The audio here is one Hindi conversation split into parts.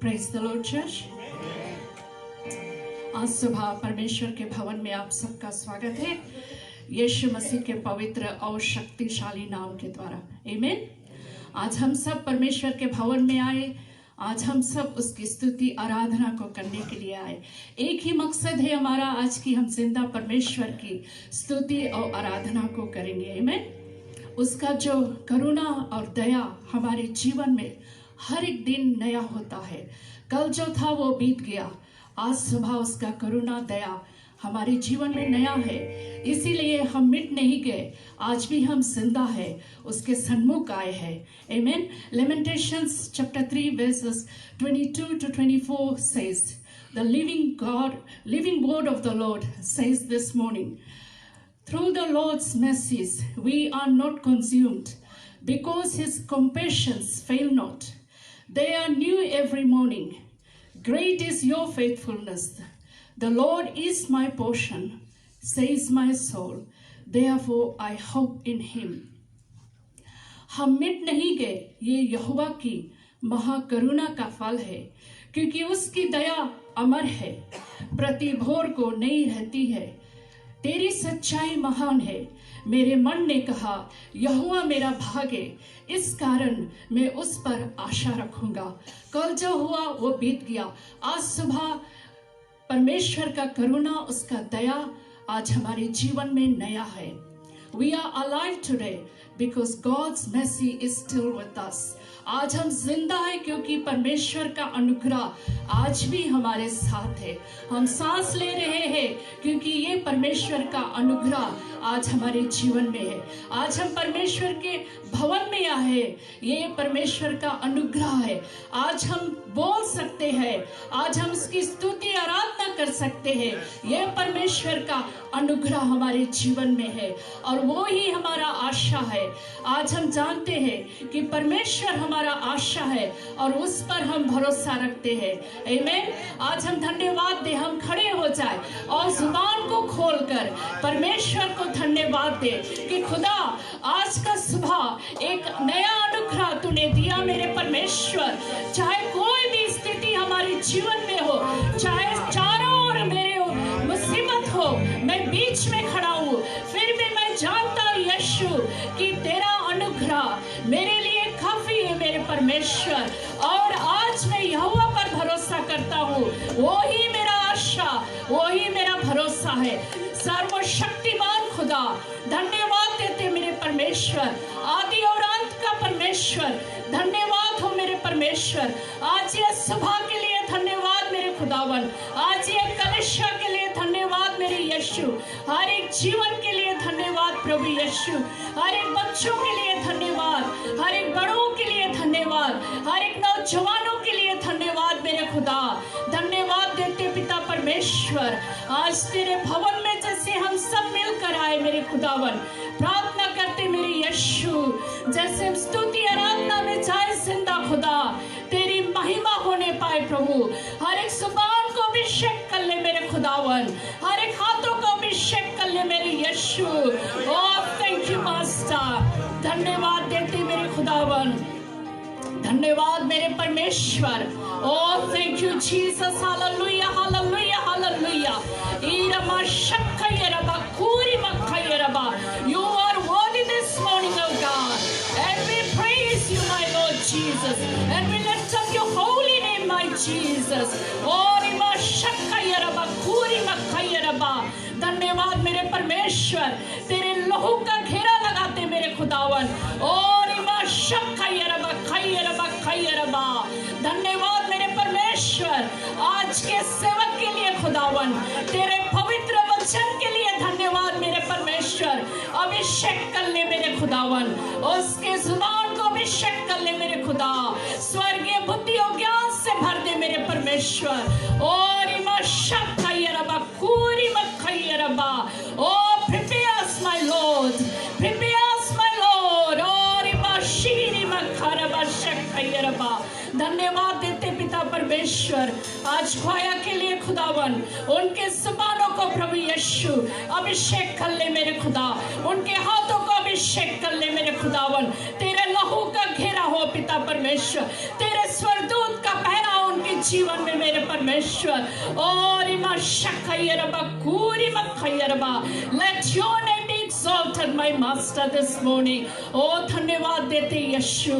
Praise the Lord church. आज सुबह परमेश्वर के भवन में आप सबका स्वागत है यीशु मसीह के पवित्र और शक्तिशाली नाम के द्वारा। आमीन। आज हम सब परमेश्वर के भवन में आए, आज हम सब उसकी स्तुति आराधना को करने के लिए आए। एक ही मकसद है हमारा आज की, हम जिंदा परमेश्वर की स्तुति और आराधना को करेंगे। आमीन। उसका जो करुणा और दया हमारे जीवन में हर एक दिन नया होता है। कल जो था वो बीत गया, आज सुबह उसका करुणा दया हमारे जीवन में नया है। इसीलिए हम मिट नहीं गए, आज भी हम जिंदा है, उसके सन्मुख आए हैं। आमीन। Lamentations chapter 3 verses 22 to 24 says, the living word of the Lord says this morning, through the Lord's mercies we are not consumed, because his compassions fail not. They are new every morning. Great is your faithfulness. The Lord is my portion, says my soul. Therefore I hope in him. हम मिट नहीं गए, ये यहोवा की महाकरुणा का फल है, क्योंकि उसकी दया अमर है, प्रति भोर को नई रहती है। तेरी सच्चाई महान है। मेरे मन ने कहा, यहोवा मेरा भाग है, इस कारण मैं उस पर आशा रखूंगा। कल जो हुआ वो बीत गया, आज सुबह परमेश्वर का करुणा, उसका दया आज हमारे जीवन में नया है। We are alive today because God's mercy is still with us. आज हम जिंदा है क्योंकि परमेश्वर का अनुग्रह आज भी हमारे साथ है। हम सांस ले रहे हैं क्योंकि ये परमेश्वर का अनुग्रह आज हमारे जीवन में है। आज हम परमेश्वर के भवन में आए, ये परमेश्वर का अनुग्रह है। आज हम बोल सकते हैं, आज हम उसकी स्तुति आराधना कर सकते हैं, ये परमेश्वर का अनुग्रह हमारे जीवन में है और वो ही हमारा आशा है। आज हम जानते हैं कि परमेश्वर हमारा आशा है और उस पर हम भरोसा रखते हैं। आमीन। आज हम धन्यवाद दे, हम खड़े हो जाए और जुबान को खोलकर परमेश्वर को धन्यवाद दे कि खुदा आज का सुबह एक नया अनुग्रह तूने दिया मेरे परमेश्वर। चाहे कोई भी स्थिति हमारे जीवन में हो, चाहे चारों ओर मेरे मुसीबत हो, मैं बीच में खड़ा हूँ, फिर भी मैं जानता हूँ यीशु कि तेरा अनुग्रह मेरे लिए काफी है मेरे परमेश्वर। और आज मैं यहोवा पर भरोसा करता हूँ, वो ही मेरा आशा, वो ही मेरा भरोसा है। सर्वशक्तिमान खुदा धन्यवाद देते मेरे परमेश्वर, आदि और अंत का परमेश्वर, धन्यवाद हो मेरे परमेश्वर। आज ये सुबह के लिए धन्यवाद मेरे खुदावन, आज ये कलिशा के लिए धन्यवाद मेरे यीशु, हर एक जीवन के लिए धन्यवाद प्रभु यीशु, हर एक बच्चों के लिए धन्यवाद, हर एक बड़ों के लिए धन्यवाद, हर एक नौजवानों के लिए धन्यवाद मेरे खुदा। धन्यवाद देते पिता परमेश्वर, आज तेरे भवन में जैसे हम सब मिलकर आए मेरे खुदावन, प्रार्थना करते मेरे यीशु, जैसे हम स्तुति आराधना में जाए जिंदा खुदा, तेरी महिमा होने पाए प्रभु। हर एक जुबान को अभिषेक कर ले मेरे खुदावन, हर एक हाथों को अभिषेक कर ले मेरे Yeshu. Oh thank you master, धन्यवाद देते मेरे खुदावन, धन्यवाद मेरे परमेश्वर। Oh thank you Jesus, hallelujah hallelujah hallelujah. इरमा शक्कयरबा कुरी मक्कयरबा, you are worthy this morning, oh God, and we praise you my Lord Jesus, and we lift up your holy name my Jesus. ओरिमा शक्कयरबा कुरी मक्कयरबा, धन्यवाद मेरे परमेश्वर, तेरे लहू का घेरा लगाते मेरे खुदावन। ओरिमा शक्कयरबा खयरबा खयरबा, धन्यवाद मेरे परमेश्वर, आज के सेवक के लिए खुदावन, तेरे पवित्र वचन के लिए धन्यवाद मेरे परमेश्वर। अभिषेक कर ले मेरे खुदावन, उसके जुबान को अभिषेक कर ले मेरे खुदा, स्वर्गीय बुद्धि और ज्ञान से भर दे मेरे परमेश्वर। और Oh, prepare us, my Lord. Prepare us, my Lord. धन्यवाद देते पिता परमेश्वर, आज खोया के लिए खुदावन, उनके जुबानों को प्रभु यीशु अभिषेक कर ले मेरे खुदा, उनके हाथों को अभिषेक कर ले मेरे खुदावन। तेरे लहू का घेरा हो पिता परमेश्वर, तेरे स्वरदूत का पहरा उनके जीवन में मेरे परमेश्वर। और let your name be exalted my master this morning। ओ धन्यवाद देते यीशु।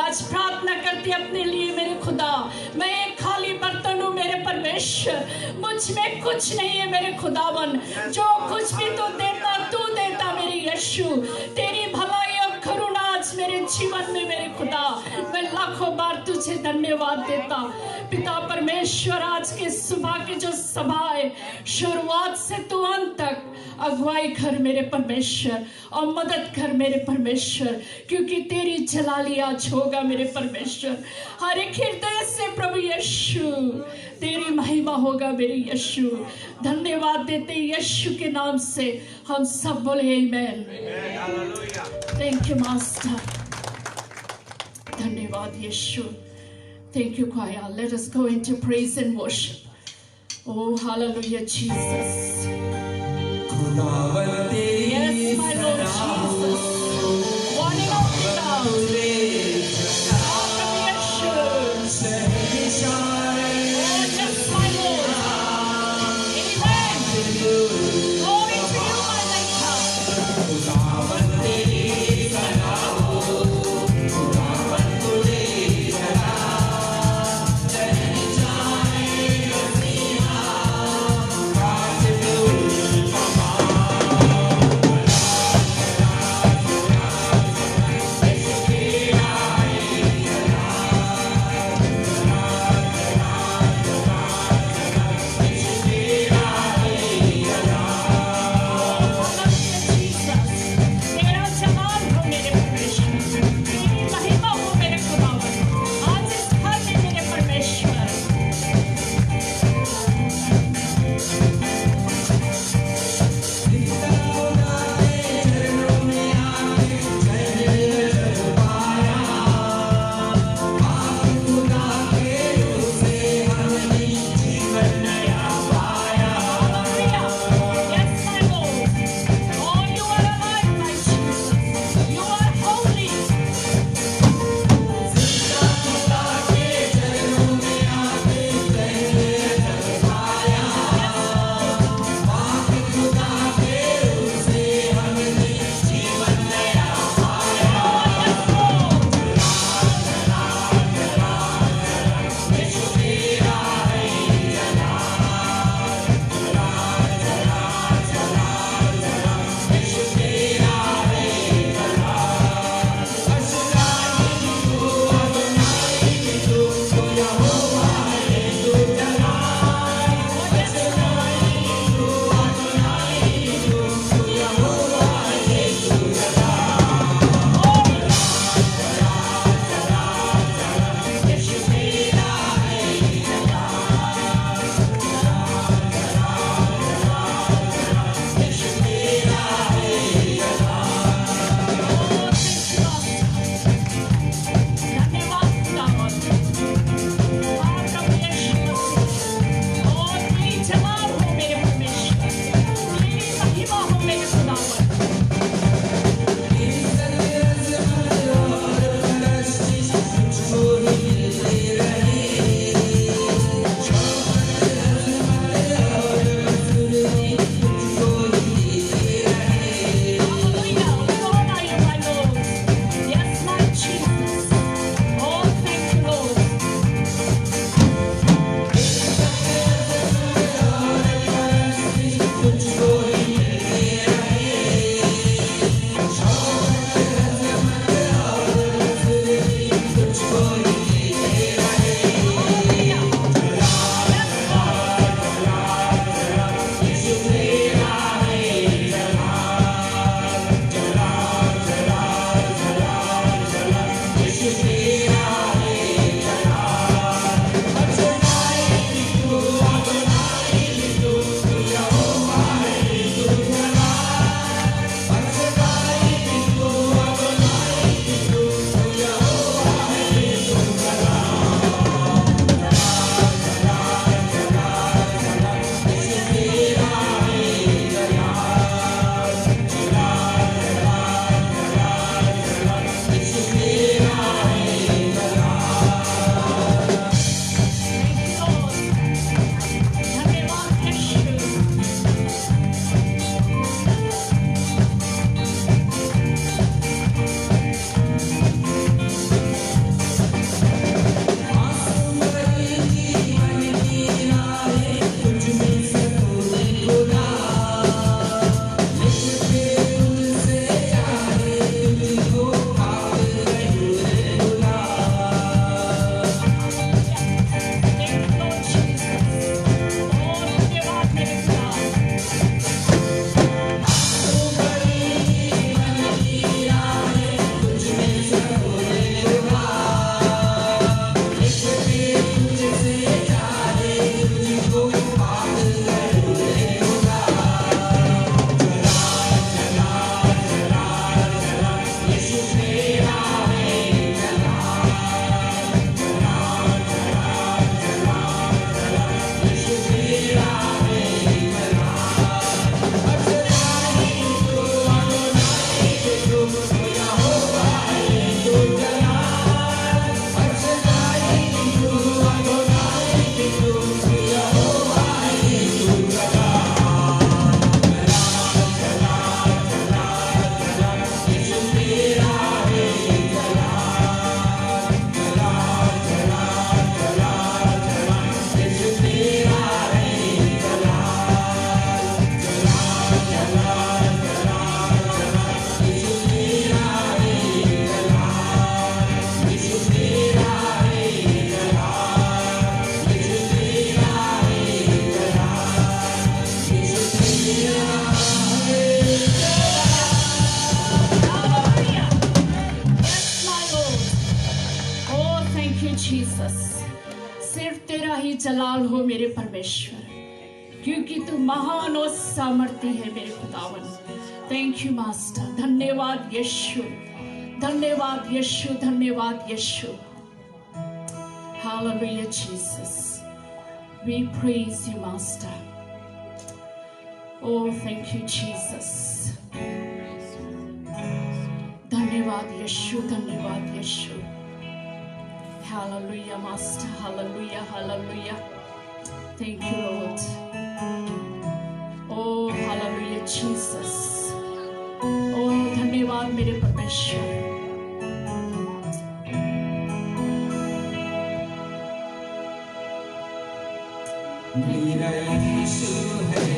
आज प्रार्थना करते अपने लिए मेरे खुदा, मैं एक खाली बर्तन हूँ मेरे परमेश्वर, मुझ में कुछ नहीं है मेरे खुदावन। जो कुछ भी तू देता मेरे यीशु, तेरी भलाई और करुणा आज मेरे जीवन में मेरे खुदा, मैं लाखों बार तुझे धन्यवाद देता। पिता परमेश्वर, आज के सुबह की जो सभा है, शुरुआत से तू अंत तक अगुवाई कर मेरे परमेश्वर और मदद कर मेरे परमेश्वर, क्योंकि तेरी जलाली आज होगा मेरे परमेश्वर। हर एक हृदय से प्रभु यीशु तेरी महिमा होगा मेरे यीशु। धन्यवाद देते यीशु के नाम से हम सब बोले आमेन। थैंक यू मास्टर, धन्यवाद यीशु। Thank you, choir. Let us go into praise and worship. Oh, hallelujah, Jesus. Yes, my Lord Jesus. Wanting out the down. Oh, yes, my Lord. Amen. Glory to you, my Maker. ही जलाल हो मेरे परमेश्वर, क्योंकि तू महान और सामर्थी है मेरे खुदावन। Thank you master. धन्यवाद यीशु, धन्यवाद यीशु, धन्यवाद यीशु। Hallelujah Jesus, we praise you master. Oh thank you Jesus, धन्यवाद यीशु, धन्यवाद यीशु। Hallelujah master, hallelujah, hallelujah. Thank you Lord. Oh hallelujah Jesus. Oh धन्यवाद मेरे परमेश्वर। मेरा यीशु है,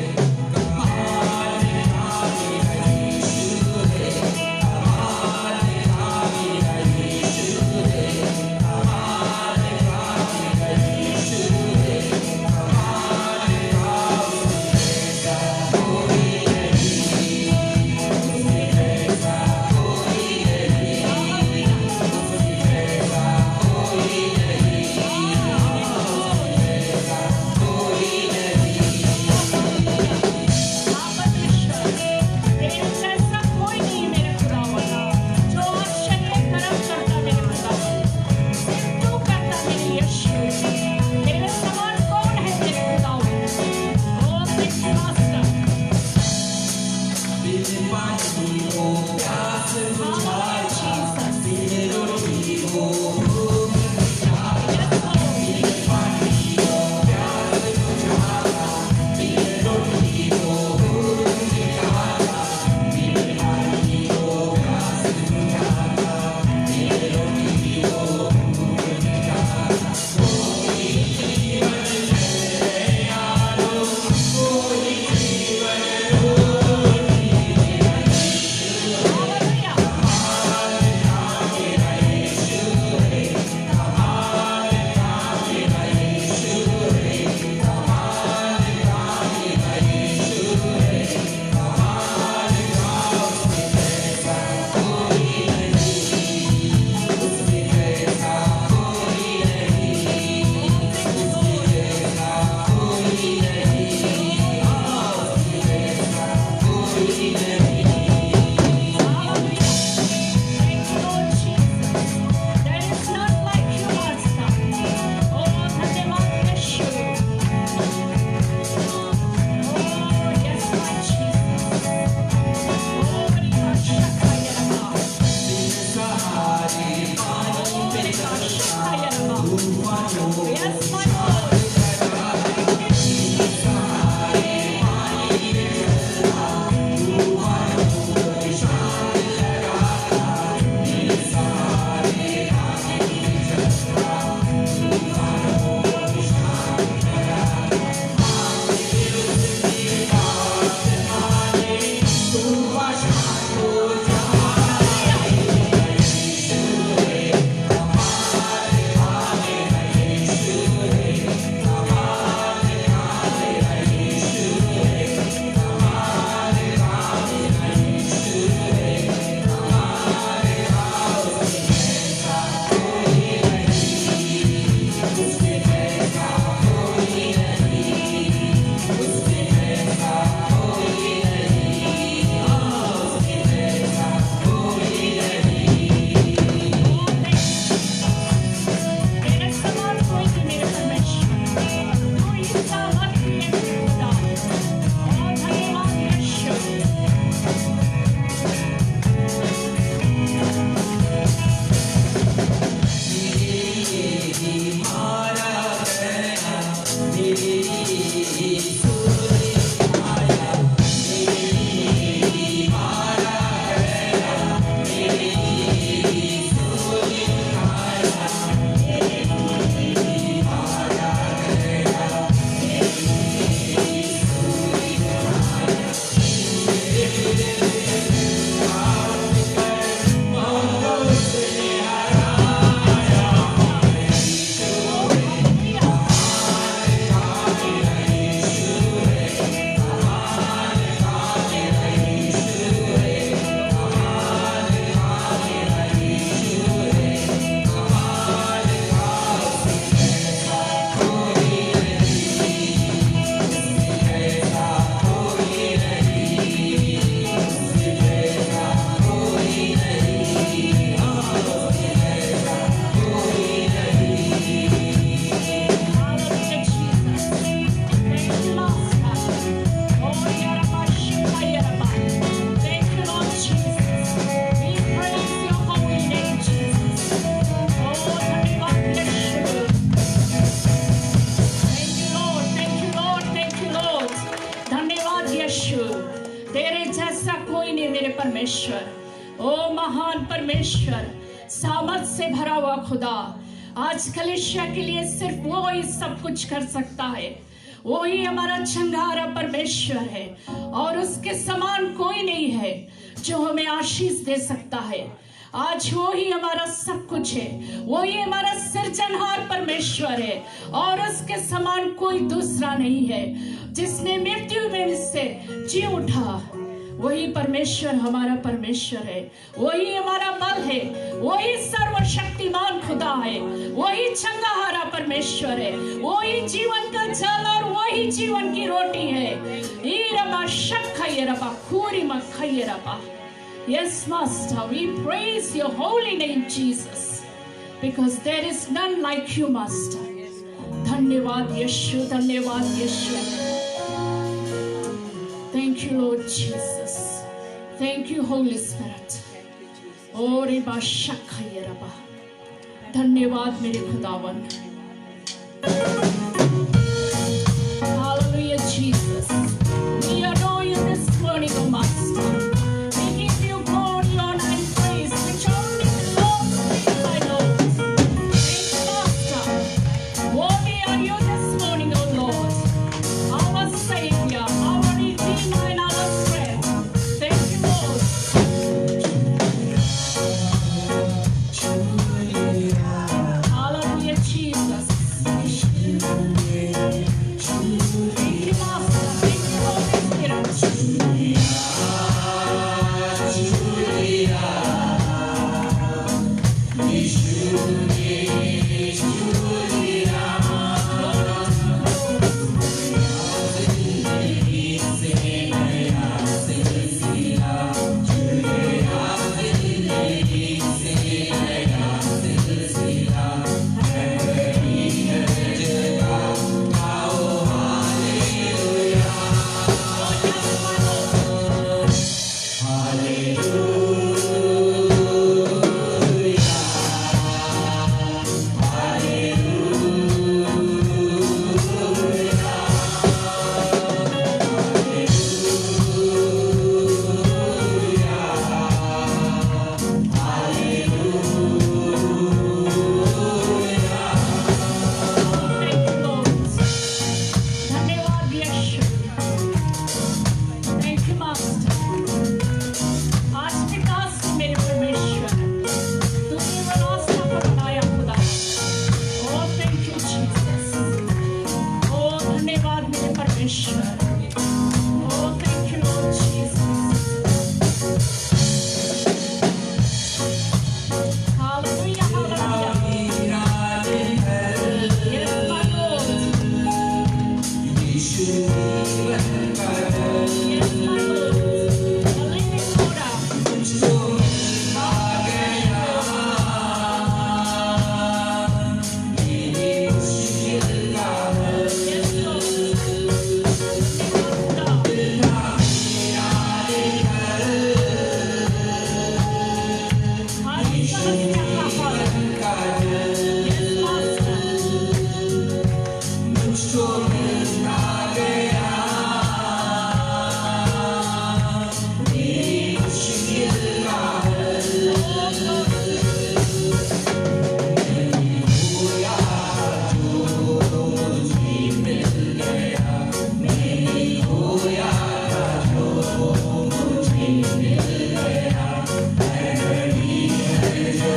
परमेश्वर, ओ महान परमेश्वर, सामर्थ से भरा हुआ खुदा, आज कलीसिया के लिए सिर्फ वो ही सब कुछ कर सकता है। वो ही हमारा चंगारा परमेश्वर है और उसके समान कोई नहीं है जो हमें आशीष दे सकता है। आज वो ही हमारा सब कुछ है, वो ही हमारा सृजनहार परमेश्वर है और उसके समान कोई दूसरा नहीं है। जिसने मृत्यु में से जी उठा, वही परमेश्वर हमारा परमेश्वर है, वही हमारा बल है, वही सर्वशक्तिमान खुदा है, वही चंगाहारा परमेश्वर है, वही जीवन का जल और वही जीवन की रोटी है। ईरबा शक्खयरबा खूरिमा खयरबा। Yes, Master, we praise your holy name, Jesus, because there is none like you, Master. धन्यवाद यीशु, धन्यवाद यीशु। Thank you, Lord Jesus. Thank you, Holy Spirit. ओ रिबा शक्खयरबा। धन्यवाद मेरे खुदावन। Hallelujah, Jesus. We adore you this morning, O Master.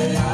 Yeah.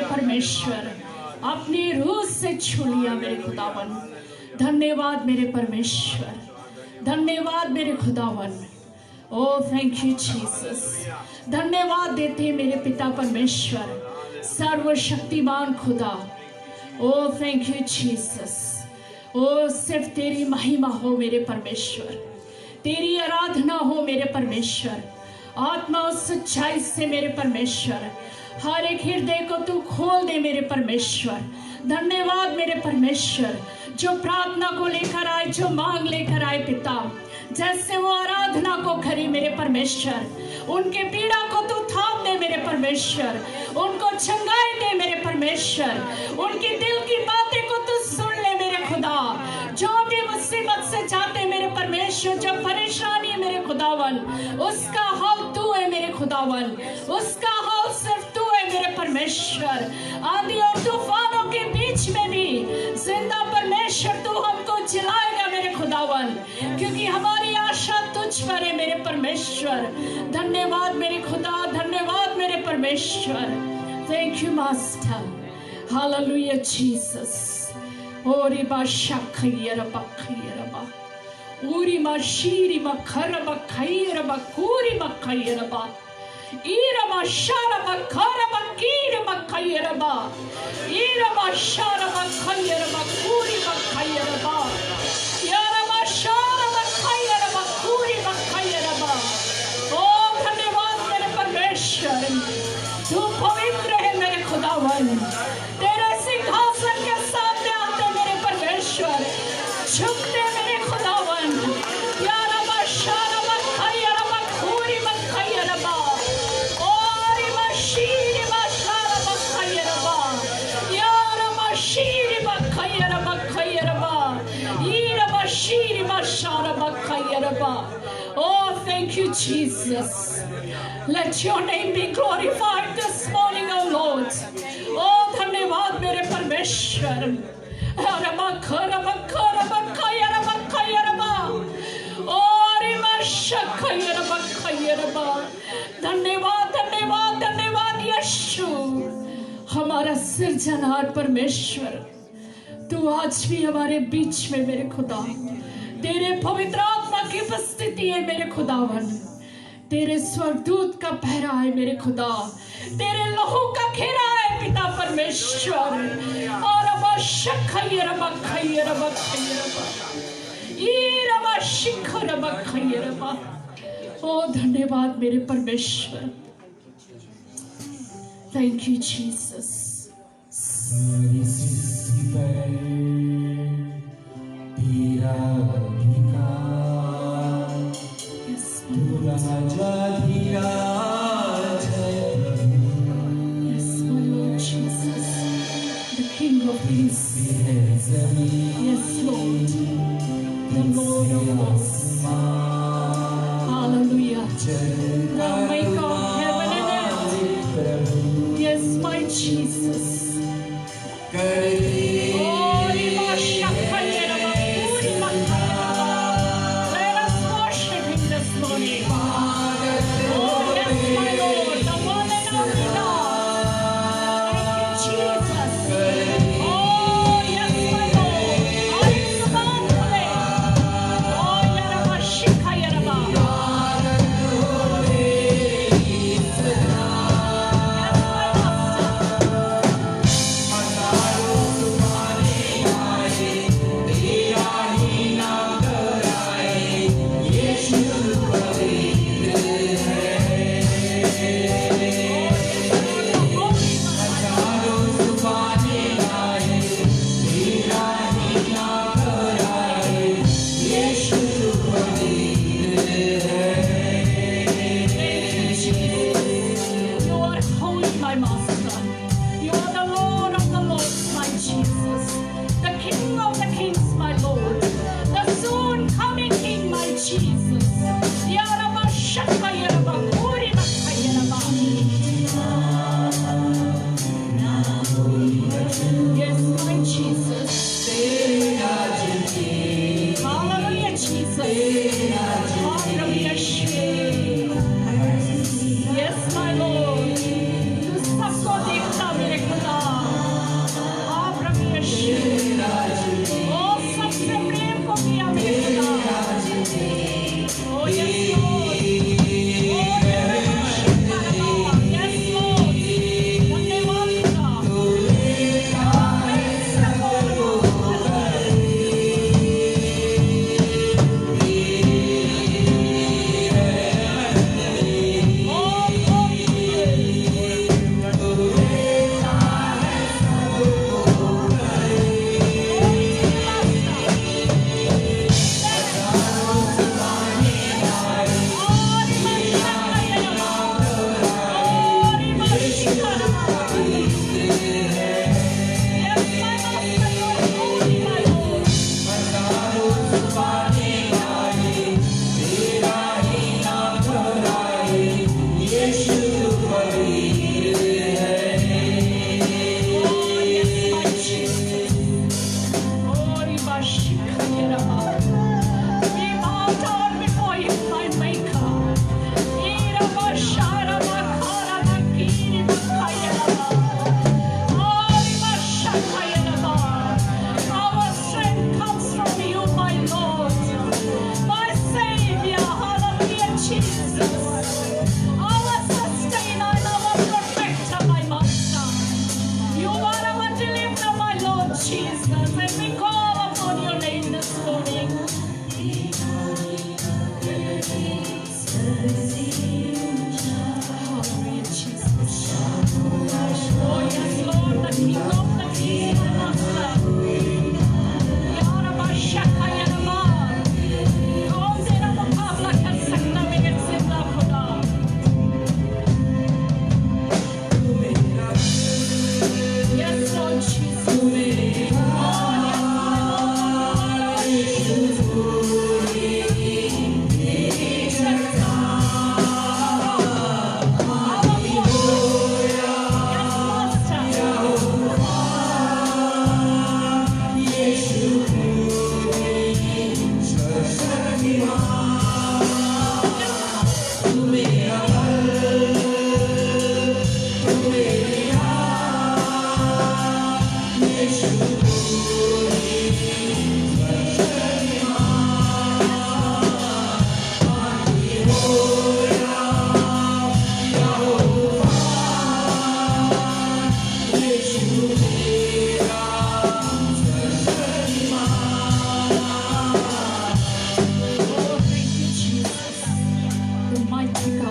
परमेश्वर, अपनी रूह से छू लिया मेरे खुदावन। धन्यवाद मेरे परमेश्वर, धन्यवाद मेरे खुदावन। ओ थैंक यू जीसस। धन्यवाद देते मेरे पिता परमेश्वर, सर्वशक्तिमान खुदा। ओ थैंक यू जीसस। ओ सिर्फ तेरी महिमा हो मेरे परमेश्वर, तेरी आराधना हो मेरे परमेश्वर, आत्मा और सच्चाई से मेरे परमेश्वर। हर एक हृदय को तू खोल दे मेरे परमेश्वर। धन्यवाद मेरे परमेश्वर, जो प्रार्थना को लेकर आए, जो मांग लेकर आए पिता, जैसे वो आराधना को करी मेरे परमेश्वर, उनके पीड़ा को तू थाम दे मेरे परमेश्वर, उनको चंगाई दे मेरे परमेश्वर, उनकी दिल की बातें को तू सुन ले मेरे खुदा। जो भी मुसीबत से जाते मेरे परमेश्वर, जो परेशानी है मेरे खुदावन, उसका हल तू है मेरे खुदावन, उसका हल सिर्फ तू है मेरे परमेश्वर। आंधी और तूफानों के बीच में भी जिंदा परमेश्वर तू हमको जिलाएगा मेरे खुदावन, क्योंकि हमारी आशा तुझ पर है मेरे परमेश्वर। धन्यवाद मेरे खुदा, धन्यवाद मेरे परमेश्वर। Thank you master. Hallelujah Jesus. ओरी बा शखयर बा खयर बा, ओरी मा शीरी बा खर बा खयर बा, कोरी बा खयर बा। Irama sharaba karaba kirama kayaraba. Irama sharaba kayaraba kurima kayaraba. Yarama sharaba kayaraba kurima kayaraba. Oh धन्यवाद मेरे परमेश्वर, तू पवित्र है मेरे खुदावन। तेरे सिंहासन के सामने आते मेरे परमेश्वर, झुकते मेरे खुदावन। यारबा शारबा खयरबा खूरिबा खयरबा। ओरिबा शीरिबा शारबा खयरबा। यारबा शीरिबा खयरबा खयरबा। ईरबा शीरिबा शारबा खयरबा। Oh, thank you, Jesus. Let your name be glorified this morning, oh Lord. Oh, धन्यवाद मेरे परमेश्वर। रबा खरबा खरबा खयरबा खयरबा। ओरिबा शखयरबा खयरबा। धन्यवाद धन्यवाद धन्यवाद यीशु, हमारा सृजनहार परमेश्वर। तू आज भी हमारे बीच में मेरे खुदा, तेरे पवित्र आत्मा की उपस्थिति है मेरे खुदावन। तेरे स्वर्गदूत का पहरा है मेरे खुदा, तेरे लहू का घेरा है पिता परमेश्वर। और अब शखयरबा खयरबा खयरबा। ईरबा शिखरबा खयरबा। ओ धन्यवाद मेरे परमेश्वर। Thank you Jesus. सारी सृष्टि पर तेरा अधिकार, तू राजाधिराज है Yes, my Lord Jesus, the King of Peace. है ज़मीन Yes, Lord, the Lord of Hosts. Hallelujah. The maker of heaven and earth. Prabhu Yes, my Jesus. करते Oh, Rima Shakayaraba, Urima Kayaraba. Let us worship Him this morning. Oh, yes, my Lord, the one and only God. Thank you, Jesus. Oh, yes, my Lord. Arisabandole. Oh, Yaraba Shikayaraba.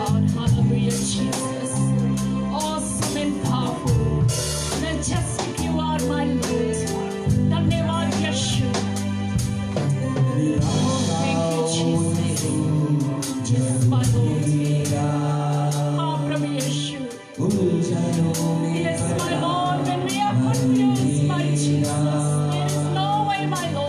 God. Hallelujah, Jesus. Awesome and powerful. Majestic you are, my Lord. धन्यवाद यीशु. Thank you, Jesus. Yes, my Lord. हाँ प्रभु यीशु. Yes, my Lord. When we are confused, my Jesus, there is no way, my Lord.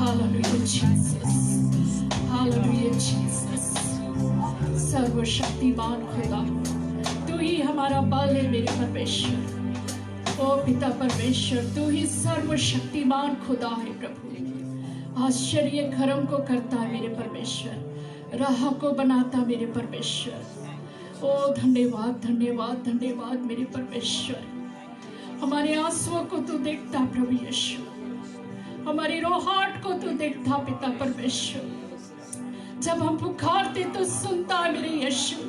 Hallelujah, Jesus. Hallelujah, Jesus. सर्वशक्तिमान खुदा, तू ही हमारा बल है मेरे परमेश्वर. ओ पिता परमेश्वर, तू ही सर्वशक्तिमान खुदा है प्रभु. आश्चर्य कर्म को करता है मेरे परमेश्वर, राह को बनाता मेरे परमेश्वर. ओ धन्यवाद धन्यवाद धन्यवाद मेरे परमेश्वर. हमारे आंसुओं को तू देखता प्रभु यीशु, हमारी रोहाट को तू देखता पिता परमेश्वर. जब हम पुकारते तो सुनता है मेरे यीशु.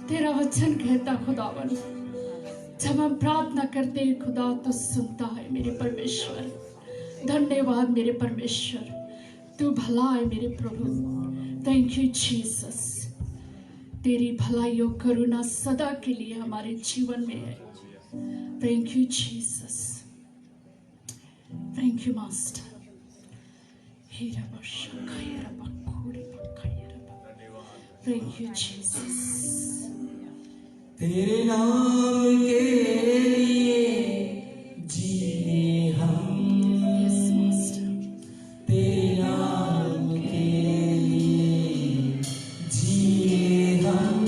तेरा वचन कहता खुदावन, जब हम प्रार्थना करते हैं खुदा तो सुनता है मेरे परमेश्वर. धन्यवाद मेरे परमेश्वर, तू भला है मेरे प्रभु. Thank you Jesus. तेरी भलाई और करुणा सदा के लिए हमारे जीवन में है. Thank you Jesus. Thank you master. Thank you Jesus. तेरे नाम के लिए जिए हम. Yes master. तेरे नाम के लिए जिए हम.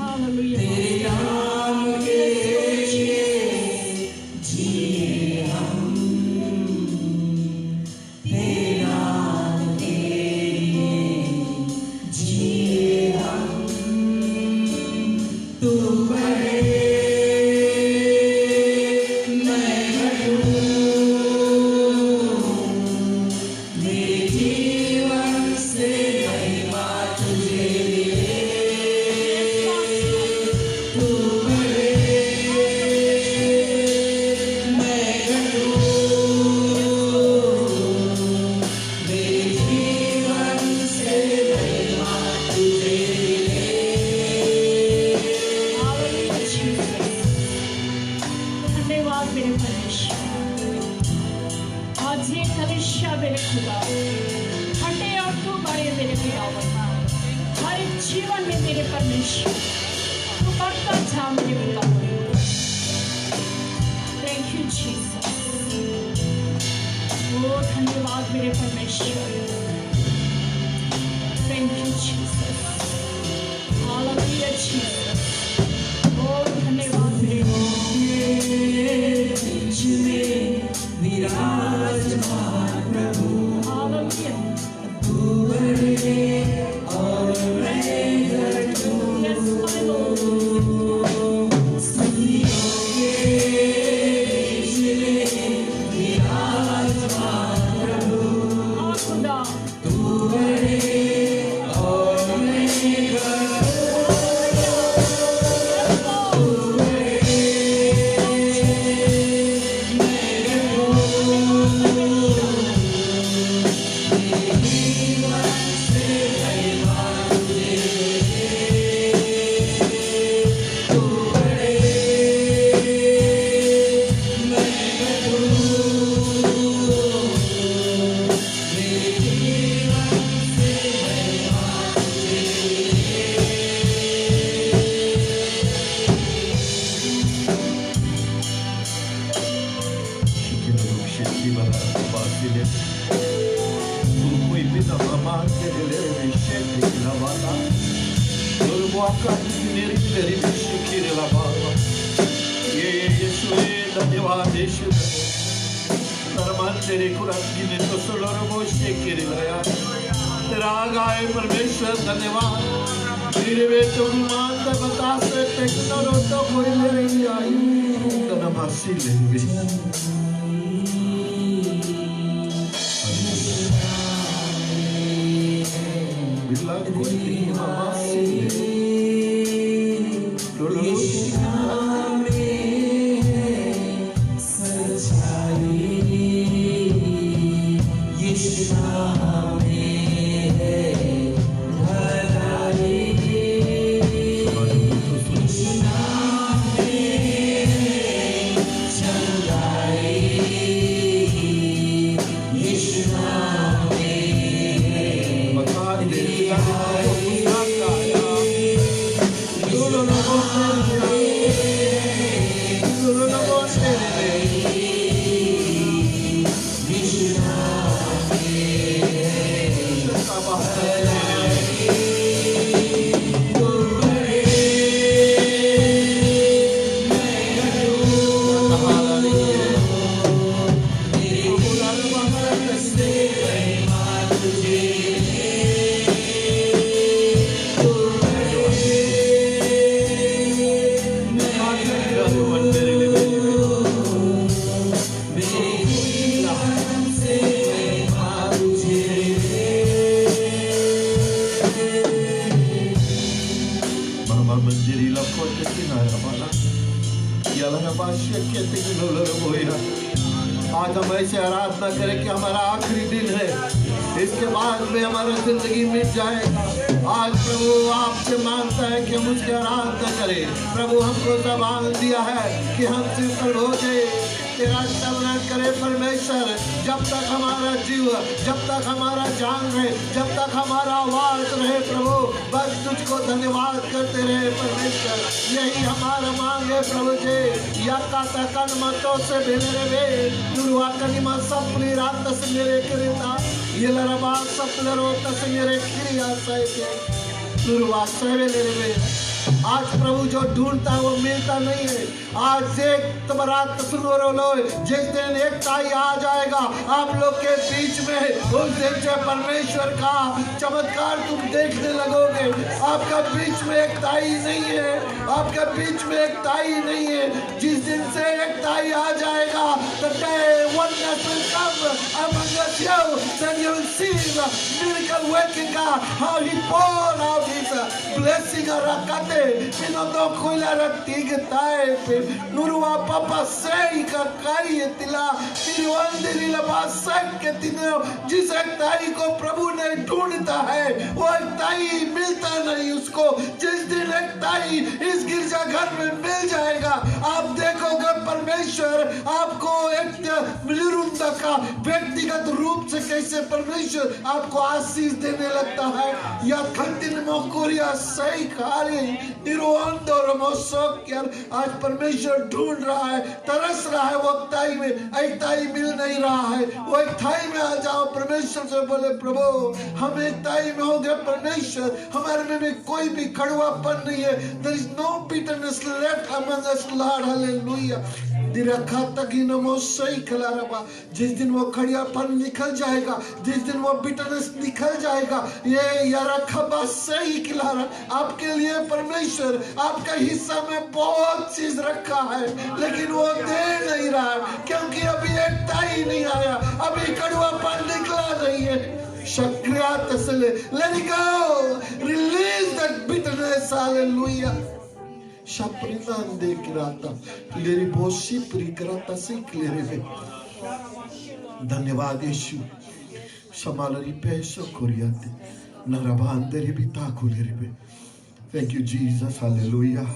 हालेलुया. तेरे नाम के लिए जिए हम. तेरे नाम के लिए जिए हम. तू बढ़े मैं घटूं, मेरे जीवन से महिमा तुझे मिले. तू बढ़े मैं घटूं, मेरे जीवन से महिमा तुझे मिले. Hallelujah Jesus. धन्यवाद मेरे परमेश्वर. आज ये कलिसिया मेरे खुदा हटे और तू बढ़े मेरे खुदावन. हर एक जीवन में मेरे परमेश्वर तू बढ़ता जा मेरे खुदावन. Thank you Jesus. ओ धन्यवाद मेरे परमेश्वर. Thank you Jesus. Hallelujah Jesus. ओ धन्यवाद मेरे बीच में विराजमान प्रभु. हालेलुया. तू बढ़े और मैं घटूं. Yes my lord. स्तुतियों के बीच में विराजमान प्रभु. हाँ खुदा. तू बढ़े और मैं ये यीशु धन्यवाद यीशु तरमान तेरे कुरानी ने तो सुनो मोशे किरलाया तेरा गाय परमेश्वर धन्यवाद मेरे बेटो मानता बता से टेक्नोलॉजी तो कोई मेरे लिए आई तनमासी ले बिल्ला कोई मासी आज हम ऐसे आराधना करें कि हमारा आखिरी दिन है, इसके बाद में हमारा जिंदगी मिट जाएगा। आज प्रभु आपसे मांगता है कि हम उसकी आराधना करें। प्रभु हमको जबान दिया है कि हम सिर्फ हो जाए तेरा स्मरण करे परमेश्वर। जब तक हमारा जीव, जब तक हमारा जान रहे, जब तक हमारा आवाज रहे प्रभु, बस तुझको धन्यवाद करते रहे परमेश्वर। यही हमारा मांग है प्रभु जी। या काता कन मतों से भेले रे दुर्वा कनिमा सपनी रात से मेरे करेता ये लरबा सपने रोत से मेरे क्रिया सहे दुर्वा सहे रे। आज प्रभु जो ढूंढता है वो मिलता नहीं है। आज एक तबरात सुनो लो, जिस दिन एक ताई आ जाएगा आप लोग के बीच में, उस दिन से परमेश्वर का चमत्कार तुम देखने लगोगे। आपका बीच में एक ताई नहीं है, आपका बीच में एक ताई नहीं है। जिस दिन से एक ताई आ जाएगा, the day oneness will come among us, then you will see the miracle working God, how he poured out his blessing rakate pinoto kuila ratigtae pe nurwa papa sei ka kai tila तिरुवंदरी लबासक के तिनो जिस एक ताई को प्रभु ने ढूंढता है वो एक ताई मिलता नहीं उसको। जिस दिन एक ताई इस गिरजा घर में मिल जाएगा, आप देखोगे परमेश्वर आपको एक निरुंदा का व्यक्तिगत रूप से कैसे परमेश्वर आपको आशीष देने लगता है। या खंतिन मोकुरिया सही कार्य निरुवंदर मोसोक्यर आज परमेश्वर ढूंढ रहा है, तरस रहा है वो ताई में। एक ताई मिल नहीं रहा है, वो एक ताई में आ जाओ। परमेश्वर से बोले प्रभु हम एक ताई में हो गए परमेश्वर, हमारे में कोई भी कड़वापन नहीं है। There is no bitterness left among us Lord, hallelujah। दिरखा तकी नमो सही खिला रहा। जिस दिन वो खड़ियापन निकल जाएगा, जिस दिन वो बिटरनेस निकल जाएगा, ये यरखा बस सही खिला रहा। आपके लिए परमेश्वर आपका हिस्सा में बहुत चीज रखा है, लेकिन वो दे नहीं रहा है क्योंकि अभी एक ताई नहीं आया, अभी कड़वापन निकला नहीं है। शक्रिया तसले let it go, release that bitterness, hallelujah। Shaprinan de kirata, leri boshi prikrata se klere। धन्यवाद यीशु समालरी पेशो कोरियाते नरबांदरी बिता कोलेरे। Thank you Jesus, hallelujah।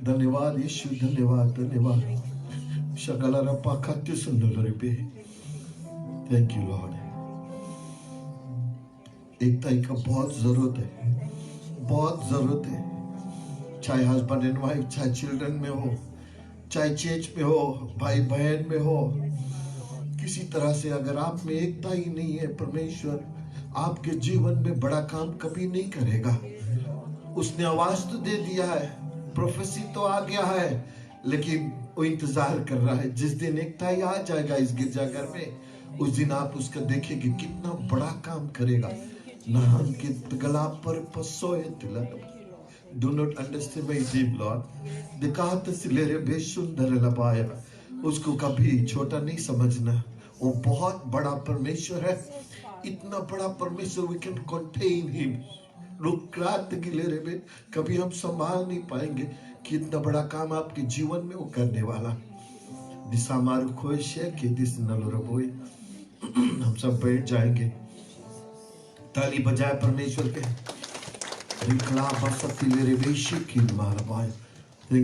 धन्यवाद यीशु, धन्यवाद धन्यवाद। शगला रपा खाते सुंदर पे। Thank you Lord। एक ताई का बहुत जरूरत है, बहुत जरूरत है। चाहे हस्बैंड एंड वाइफ, चाहे चिल्ड्रन में हो, चाहे चर्च में हो, भाई बहन में हो, किसी तरह से अगर आप में एकता ही नहीं है, परमेश्वर आपके जीवन में बड़ा काम कभी नहीं करेगा। उसने आवाज तो दे दिया है, प्रोफेसी तो आ गया है, लेकिन वो इंतजार कर रहा है जिस दिन एक ताई आ जाएगा इस गिरजाघर में, उस दिन आप उसका देखेंगे कितना बड़ा काम करेगा। नाम के गला पर पसोए तिलक। Do not underestimate him, Lord. दिखात सिलेरे बेसुंदर लबाया। उसको कभी छोटा नहीं समझना। वो बहुत बड़ा परमेश्वर है। इतना बड़ा परमेश्वर, we can contain him. रुक्रात गिलेरे में कभी हम संभाल नहीं पाएंगे कि इतना बड़ा काम आपके जीवन में वो करने वाला। दिशा मारू खोश है कि दिस नलो रबोए। हम सब बैठ जाएंगे, ताली बजाए परमेश्वर के। Thank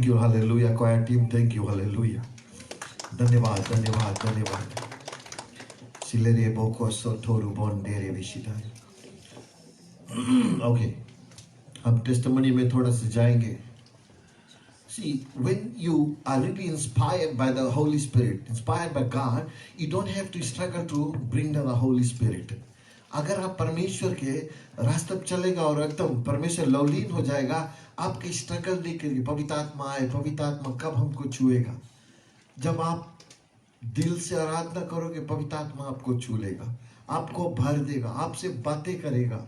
you, hallelujah, choir team, thank you, hallelujah. धन्यवाद, धन्यवाद, धन्यवाद। सिलेरे बोको सोथोरु बोंडेरे विशिदाय। Okay, हम टेस्टिमनी में थोड़ा सा जाएंगे। See, when you are really inspired by the Holy Spirit, inspired by God, you don't have to struggle to bring down the Holy Spirit. अगर आप परमेश्वर के रास्ते पर चलेगा और एकदम परमेश्वर लवलीन हो जाएगा, आपके स्ट्रगल नहीं करेगी। पवित्र आत्मा आए, पवित्र आत्मा कब हमको छुएगा? जब आप दिल से आराधना करोगे, पवित्र आत्मा आपको छू लेगा, आपको भर देगा, आपसे बातें करेगा।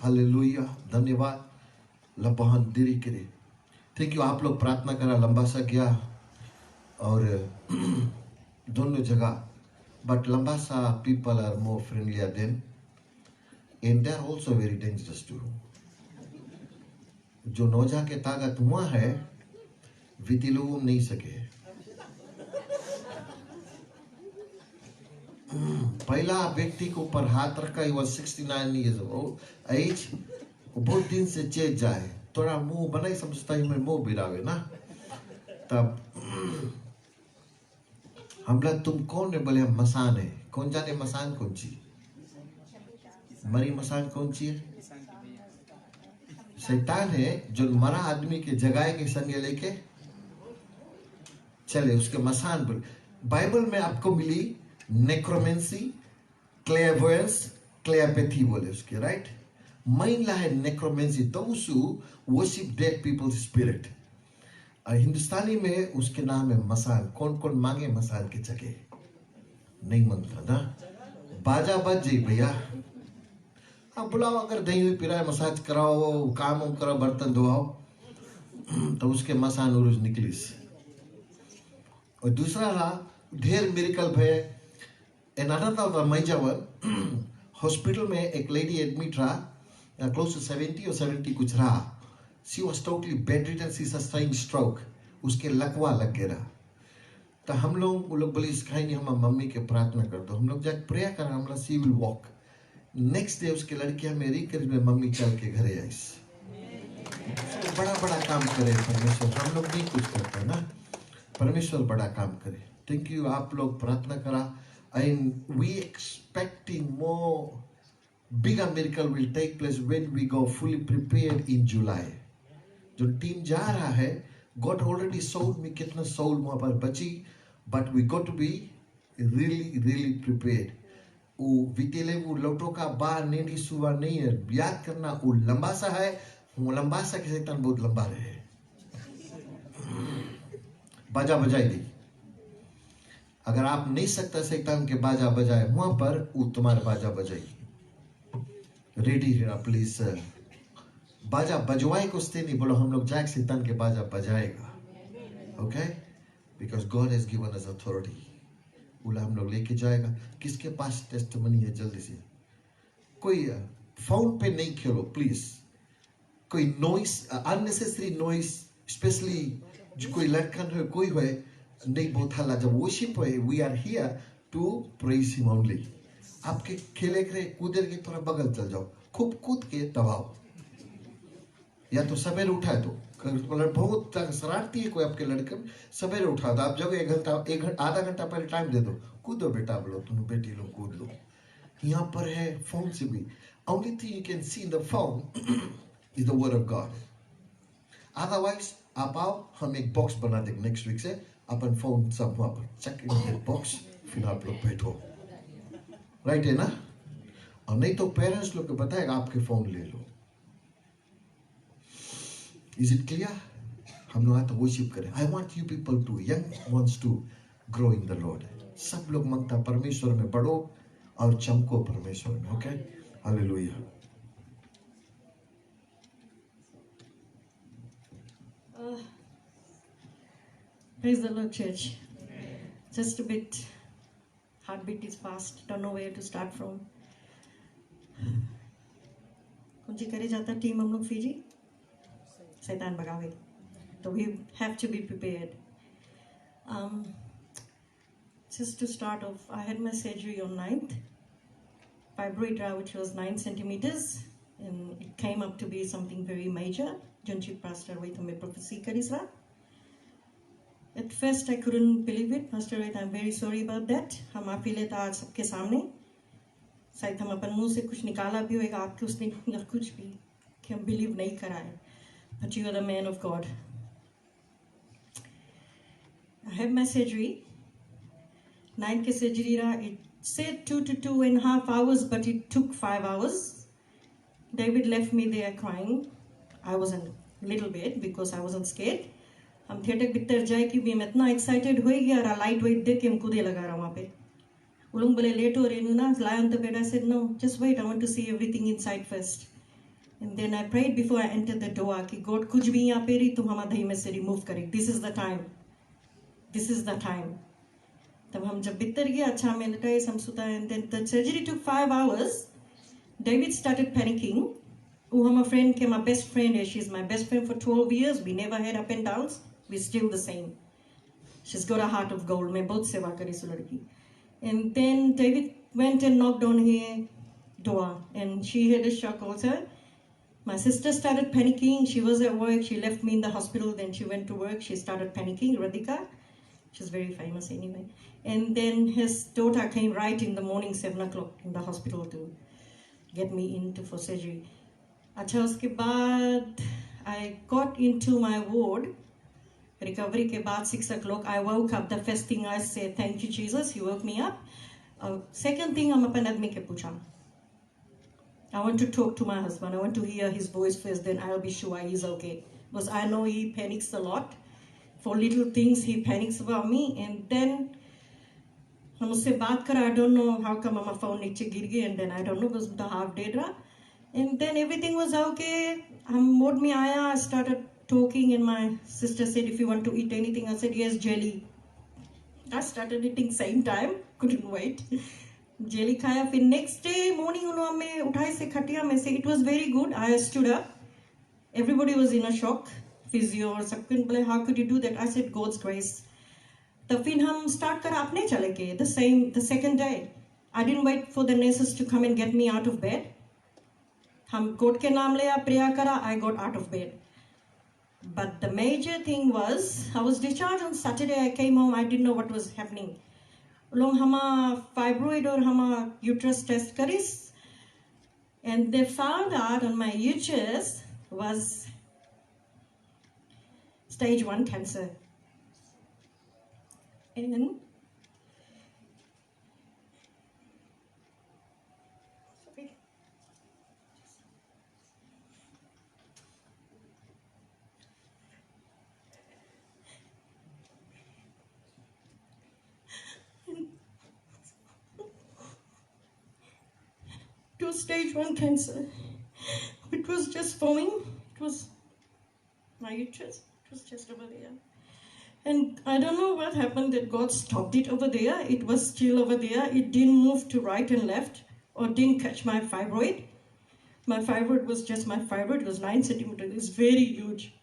हालेलुया, धन्यवाद। लबहन दिरी करे। Thank you. आप लोग प्रार्थना करा, लंबा सा गया और दोनों जगह, but Labasa people are more friendlier than and they are also very dangerous too. जो नौजा के ताकत हुआ है, वितिलु नहीं सके। पहला व्यक्ति को ऊपर हाथ रखा, he was 69 years of age, बहुत दिन से चेत जाए, थोड़ा मुंह बनाई, समझता ही मैं मुंह बिरावे ना। तब हमला तुम कौन है? बोले हम मसान है। कौन जाने मसान कौन सी? मरी मसान कौन सी है? शैतान है जो मरा आदमी के जगाए के संगे लेके चले, उसके मसान पर। बाइबल में आपको मिली नेक्रोमेंसी, क्लेयरवॉयंस, क्लेयरपैथी बोले उसके, राइट? महिला है necromancy, those who worship dead people's spirit। हिंदुस्तानी में उसके नाम है मसान। कौन कौन मांगे मसान के जगह? नहीं मांगता ना। बाजा बज जाए भैया, आप बुलाओ, अगर दही हुई पिराए, मसाज कराओ, काम वाम कराओ, बर्तन धोआओ, तो उसके मसान उरुज निकलिस। और दूसरा रहा ढेर मिरेकल भय। एन अनदर मैजावर हॉस्पिटल में एक लेडी एडमिट रहा, क्लोज टू 70 और 70 कुछ रहा। She was totally bedridden, she sustained stroke, उसके लकवा लग गया। तो हम लोग बोले इसका ही नहीं, हम मम्मी के प्रार्थना कर दो। हम लोग जाके प्रेयर करा, हम लोग सी विल वॉक। नेक्स्ट डे उसके लड़की मेरी करीब में मम्मी चल के घरे आई। बड़ा बड़ा काम करे परमेश्वर, हम लोग नहीं कुछ करते ना, परमेश्वर बड़ा काम करे। Thank you. आप लोग प्रार्थना करा, and we expecting more bigger miracle will take place when we go fully prepared in July. जो टीम जा रहा है, गॉड ऑलरेडी सोल्ड मी कितना सोल वहां पर बची, but we got to be really really prepared. वो वितेले वो लोटो का बार नेडी सुवा नहीं है, याद करना वो लंबा सा है, वो लंबा सा के शैतान बहुत लंबा रहे। बाजा बजाई दी। अगर आप नहीं सकता शैतान के बाजा बजाए वहां पर, वो तुम्हारे बाजा बजाई। रेडी है प्लीज सर। बाजा बजवाए को स्टे नहीं बोलो, हम लोग जाए शैतान के बाजा बजाएगा। Okay, because God has given us authority. बोला हम लोग लेके जाएगा। किसके पास टेस्टिमनी है? जल्दी से। कोई फोन पे नहीं खेलो प्लीज। कोई नॉइस, अननेसेसरी नॉइस, स्पेशली जो कोई लड़कन हो, कोई हो, नहीं बहुत हल्ला। जब वर्शिप है, we are here to praise him only. आपके खेले करे कूदे के थोड़ा बगल चल जाओ, खूब कूद के दबाओ, या तो सवेरे उठा दो। बहुत शरारती है कोई आपके लड़के, सवेरे उठा दो। आप जब एक घंटा आधा घंटा पहले टाइम दे दो, कूदो बेटा, बोलो तुम बेटी लोग कूद लो। यहाँ पर है फोन से भी, only thing you can see in the phone is the word of God. Otherwise आप आओ, हम एक बॉक्स बना देंगे नेक्स्ट वीक से, अपन फोन सब वहां पर चेक इन बॉक्स, फिर आप लोग बैठो, राइट है ना? और नहीं तो पेरेंट्स लोग को बताएगा आपके फोन ले लो। Is it clear? हम लोग आता worship करें. I want you people to, young ones to grow in the Lord. सब लोग मांगता परमेश्वर में बढ़ो और चमको परमेश्वर में. Okay? Hallelujah. Praise the Lord, church. Just a bit, heartbeat is fast. Don't know where to start from. कुंजी करे जाता टीम हम लोग फिजी शैतान भगावे तो we have to be prepared. Just to start off, I had my surgery on 9th, fibroid which was 9 centimeters, and it came up to be something very major. Junchi Pastor Wait me prophecy karisra. At first I couldn't believe it. Pastor Wait, I'm very sorry about that. हम आप ही लेता आज सबके सामने शायद हम अपन मुंह से कुछ निकाला भी होगा आपके उसने या कुछ भी कि हम बिलीव नहीं करा है. But you are the man of God. I had my surgery. 9 के surgery रहा. It said 2 to 2.5 hours, but it took 5 hours. David left me there crying. I was a little bit because I wasn't scared. हम थिएटर के भीतर जाए कि मैं इतना एक्साइटेड हो गया और लाइट वाइट देख के हम कूदे लगा रहा वहाँ पे. वो लोग बोले लेट हो रहे ना lie on the bed. I said no, just wait. I want to see everything inside first. And then I prayed before I entered the door कि God कुछ भी यहाँ पे रही तुम हमारे दही में से रिमूव करे. This is the time. This is the time. तब हम जब भीतर गए अच्छा मैं लटा हम सुता. And then the surgery took 5 hours. David started panicking. वो हमारा friend के my best friend है. She's my best friend for 12 years. We never had up and downs. We're still the same. She's got a heart of gold. मैं बहुत सेवा करी इस लड़की. And then David went and knocked on her door, and she had a shock also. My sister started panicking. She was at work. She left me in the hospital. Then she went to work. She started panicking. Radhika, she's very famous anyway. And then his daughter came right in the morning, 7 o'clock, in the hospital to get me into for surgery. अच्छा उसके बाद I got into my ward. Recovery के बाद 6 o'clock, I woke up. The first thing I said, thank you Jesus, you woke me up. Second thing, हम अपन आदमी के पूछा. I want to talk to my husband. I want to hear his voice first, then I'll be sure he's okay. Because I know he panics a lot. For little things, he panics about me. And then हम उससे बात करा. I don't know how come my phone नीचे गिर गई. And then I don't know because the half dead रहा. And then everything was okay. हम मोड में आया. I started talking and my sister said, if you want to eat anything, I said, yes, jelly. I started eating same time. Couldn't wait. Jelly खाया. फिर next day morning उन्होंने हमें उठाए से खटिया में से. It was very good. I stood up. Everybody was in a shock. Physio और सब कुछ बोले, how could you do that? I said, God's grace. तो फिर हम start करा अपने चले गए. The second day. I didn't wait for the nurses to come and get me out of bed. हम God के नाम लिया, prayer करा. I got out of bed. But the major thing was, I was discharged on Saturday. I came home. I didn't know what was happening. लोग हमारा fibroid और हमारा uterus test करीस, and they found out on my uterus was stage 1 cancer. And it was stage 1 cancer. It was just forming. It was my uterus. It was just over there. And I don't know what happened that God stopped it over there. It was still over there. It didn't move to right and left or didn't catch my fibroid. My fibroid was just my fibroid. It was 9 centimeters. It's very huge.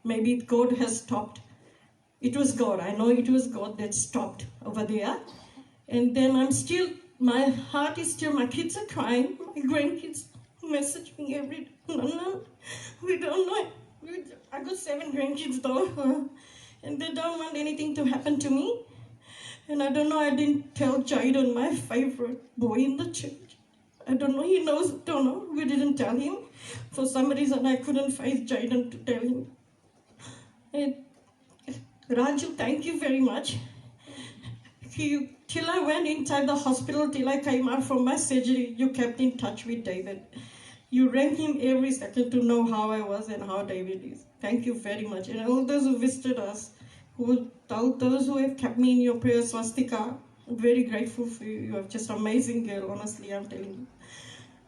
Maybe God has stopped. It was God. I know it was God that stopped over there. And then my heart is still, my kids are crying. My grandkids message me every day. No, we don't know. I got 7 grandkids though. And they don't want anything to happen to me. And I don't know, I didn't tell Jayden, my favorite boy in the church. I don't know, he knows, don't know. We didn't tell him. For some reason, I couldn't find Jayden to tell him. And Raju, thank you very much. Till I went inside the hospital, till I came out from my surgery, you kept in touch with David. You rang him every second to know how I was and how David is. Thank you very much. And all those who visited us, all those who have kept me in your prayers, Swastika, I'm very grateful for you. You are just an amazing girl, honestly, I'm telling you.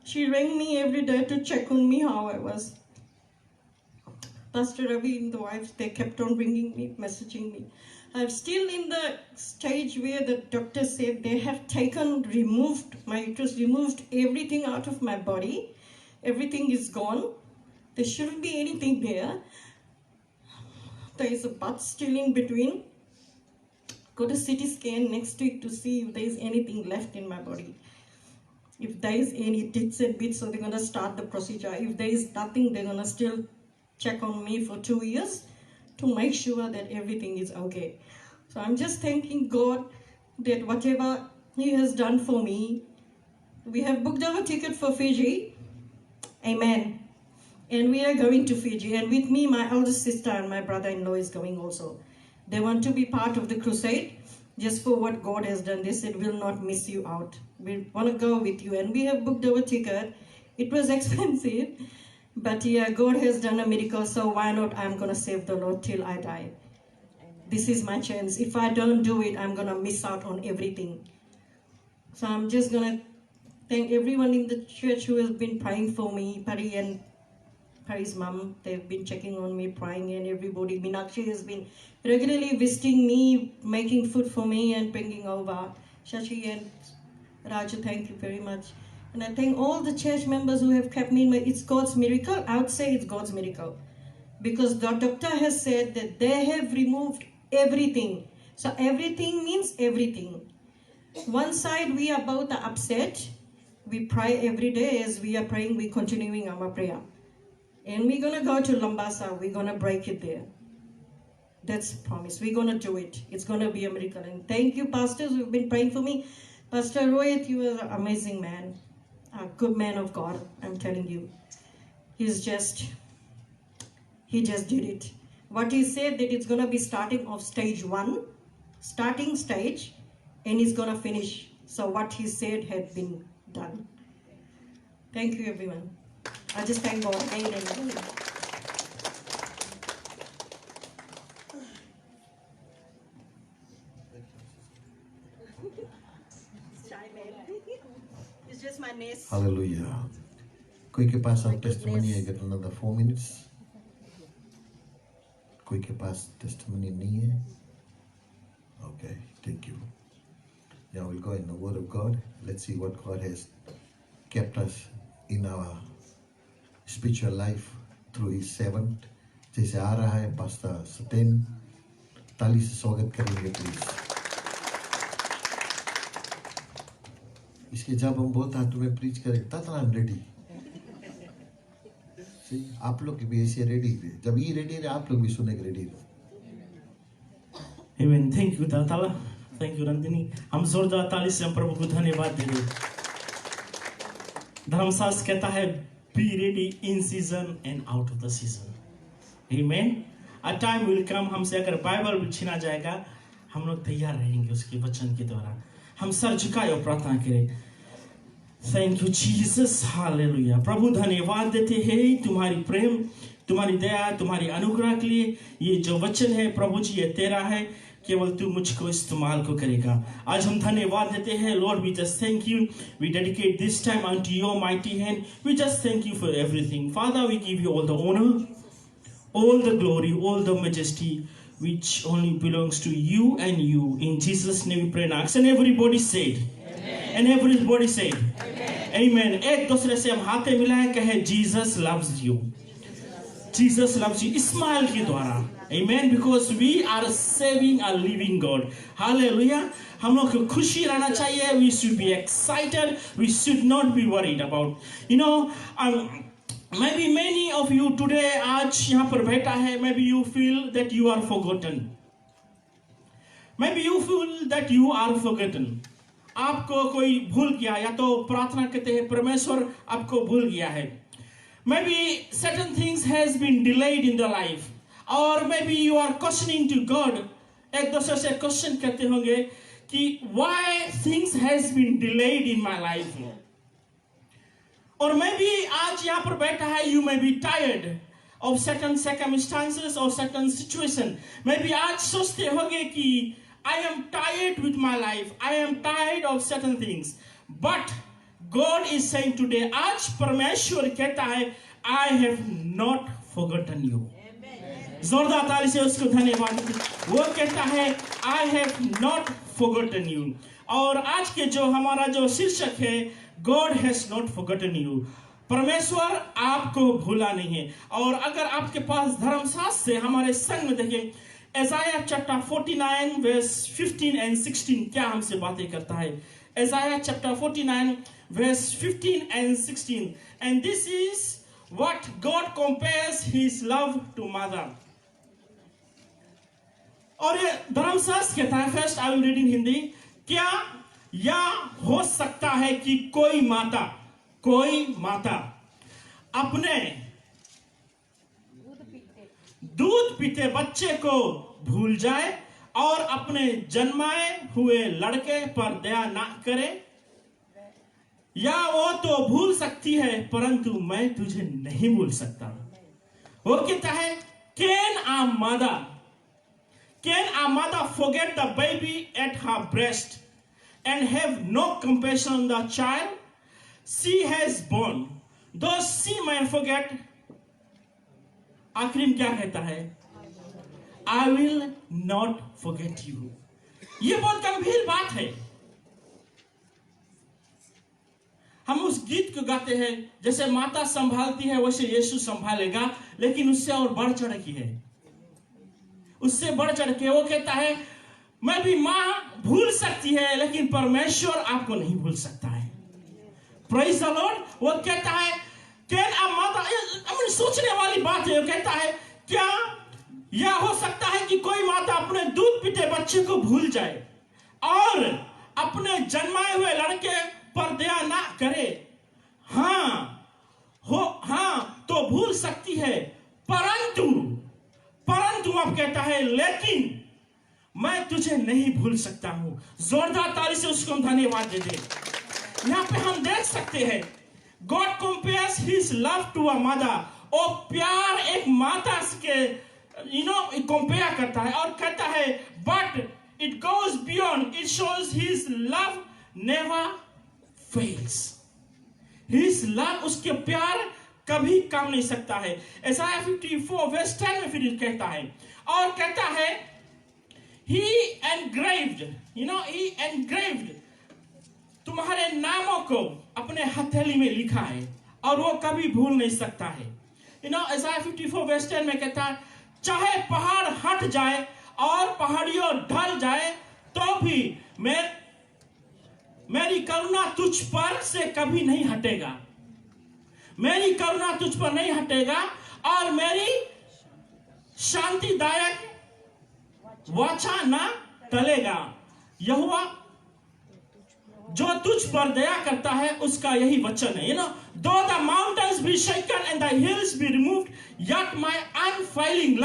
She rang me every day to check on me how I was. Pastor Ravi and the wives, they kept on ringing me, messaging me. I'm still in the stage where the doctor said they have removed my uterus, removed everything out of my body. Everything is gone. There shouldn't be anything there. There is a butt still in between. Got a CT scan next week to see if there is anything left in my body. If there is any bits and bits, so they're going to start the procedure. If there is nothing, they're going to still check on me for 2 years to make sure that everything is okay. So I'm just thanking God that whatever He has done for me, we have booked our ticket for Fiji. Amen. And we are going to Fiji. And with me, my eldest sister and my brother-in-law is going also. They want to be part of the crusade just for what God has done. They said, we'll not miss you out. We want to go with you. And we have booked our ticket. It was expensive. But yeah, God has done a miracle. So why not? I'm going to save the Lord till I die. This is my chance. If I don't do it, I'm going to miss out on everything. So I'm just going to thank everyone in the church who has been praying for me. Pari and Pari's mom, they've been checking on me, praying, and everybody. Meenakshi has been regularly visiting me, making food for me and bringing over. Shashi and Raju, thank you very much. And I thank all the church members who have kept me in it's God's miracle. I would say it's God's miracle. Because the doctor has said that they have removed everything. So everything means everything. One side we are both upset. We pray every day. As we are praying, we're continuing our prayer. And we're going to go to Lambasa. We're going to break it there. That's a promise. We're going to do it. It's going to be a miracle. And thank you, pastors, who've been praying for me. Pastor Rohit, you are an amazing man. A good man of God, I'm telling you. He just did it. What he said that it's going to be starting of stage 1, starting stage, and he's going to finish. So what he said had been done. Thank you, everyone. I just thank God again and again. It's just my niece. Hallelujah. कोई के पास अब testimony है? Get another 4 minutes. कोई के पास testimony नहीं है? Okay, thank you. Now we'll go in the Word of God. Let's see what God has kept us in our spiritual life through His servant. जैसे आ रहा है Pastor Saten, ताली से स्वागत करेंगे please. इसके जब हम बहुत हाथों में प्रीच करेंगे तब I'm ready. See, आप लोग भी ऐसे रेडी थे. जब ये रेडी रहे आप लोग भी सुने के रेडी रहो. Amen. Thank you, Tatala. Thank you, Randini. हम जोरदार ताली से हम प्रभु को धन्यवाद देंगे. धर्मशास्त्र कहता है, be ready in season and out of the season. Amen. A time will come, हमसे अगर बाइबल भी छीना जाएगा, हम लोग तैयार रहेंगे उसके वचन के द्वारा. हम सर झुकाए और प्रार्थना करें. Thank you, Jesus. Hallelujah. प्रभु धन्यवाद देते हैं तुम्हारी प्रेम, तुम्हारी दया, तुम्हारी अनुग्रह के लिए. ये जो वचन है प्रभु जी ये तेरा है, केवल तू मुझको इस्तेमाल को करेगा. आज हम धन्यवाद देते हैं. Lord, we just thank you. We dedicate this time unto your mighty hand. We just thank you for everything. Father, we give you all the honor, all the glory, all the majesty, which only belongs to you and you. In Jesus' name we pray and ask. And everybody said, Amen. And everybody said, Amen. Amen. एक दूसरे से हम हाथे मिलाएं, कहे Jesus loves you. Jesus loves you. Smile के द्वारा. Amen. Because we are serving a living God. Hallelujah. हम लोग को खुशी रहना चाहिए. We should be excited. We should not be worried about. Maybe many of you today आज यहाँ पर बैठा है. Maybe you feel that you are forgotten. Maybe you feel that you are forgotten. आपको कोई भूल गया, या तो प्रार्थना करते हैं परमेश्वर आपको भूल गया है. Maybe certain things has been delayed in the life, or maybe you are questioning to God. एक दूसरे से क्वेश्चन करते होंगे कि why things has been delayed in my life. और मैं भी आज यहाँ पर बैठा है, you may be tired of certain circumstances और सर्टन सिचुएशन। मैं भी आज सोचते होगे कि I am tired with my life, I am tired of certain things, but God is saying today, आज परमेश्वर कहता है, I have not forgotten you. जोरदार ताली से उसको धन्यवाद। वो कहता है, I have not forgotten you. और आज के जो हमारा जो शीर्षक है, God has not forgotten you. परमेश्वर आपको भूला नहीं है। और अगर आपके पास धर्मशास्त्र से हमारे संग में देखें, एसाया चैप्टर 49 वर्स 15 एंड 16 क्या हमसे बातें करता है। Isaiah chapter 49 verse 15 and 16, and this is what God compares his love to mother. और ये धर्मशास्त्र कहता है, first I will read in Hindi, क्या या हो सकता है कि कोई माता अपने दूध पीते बच्चे को भूल जाए और अपने जन्माए हुए लड़के पर दया ना करे? या वो तो भूल सकती है, परंतु मैं तुझे नहीं भूल सकता। वो कहता है, can a mother forget the baby at her breast and have no compassion on the child she has born, though she may forget? आखिरी में क्या कहता है? I will not forget you। ये बहुत गंभीर बात है। हम उस गीत को गाते हैं, जैसे माता संभालती है वैसे यीशु संभालेगा, लेकिन उससे और बढ़ चढ़ की है, उससे बढ़ चढ़ के वो कहता है, मैं भी मां भूल सकती है, लेकिन परमेश्वर आपको नहीं भूल सकता है। Praise the Lord. वो कहता है, कैन अ मदर, सोचने वाली बात है। वो कहता है, क्या यह हो सकता है कि कोई माता अपने दूध पीते बच्चे को भूल जाए और अपने जन्माए हुए लड़के पर दया ना करे? हाँ तो भूल सकती है, परंतु अब कहता है, लेकिन मैं तुझे नहीं भूल सकता हूं। जोरदार ताली से उसको हम धन्यवाद दे दे। यहां पे हम देख सकते हैं, God compares his love to a mother. और प्यार एक माता के कंपेयर करता है और कहता है, but it goes beyond, it shows his love never fails. His love, उसके प्यार कभी कम नहीं सकता है। एसाया 54 वर्स 10 में फिर कहता है, और कहता है, he engraved तुम्हारे नामों को अपने हथेली में लिखा है और वो कभी भूल नहीं सकता है। एसाया 54 वर्स 10 में कहता है, चाहे पहाड़ हट जाए और पहाड़ियों ढल जाए, तो भी मेरी करुणा तुझ पर से कभी नहीं हटेगा। मेरी करुणा तुझ पर नहीं हटेगा और मेरी शांतिदायक वाचा ना टलेगा। यहोवा जो तुझ पर दया करता है, उसका यही वचन है। though the mountains be shaken and the hills be removed, yet my unfailing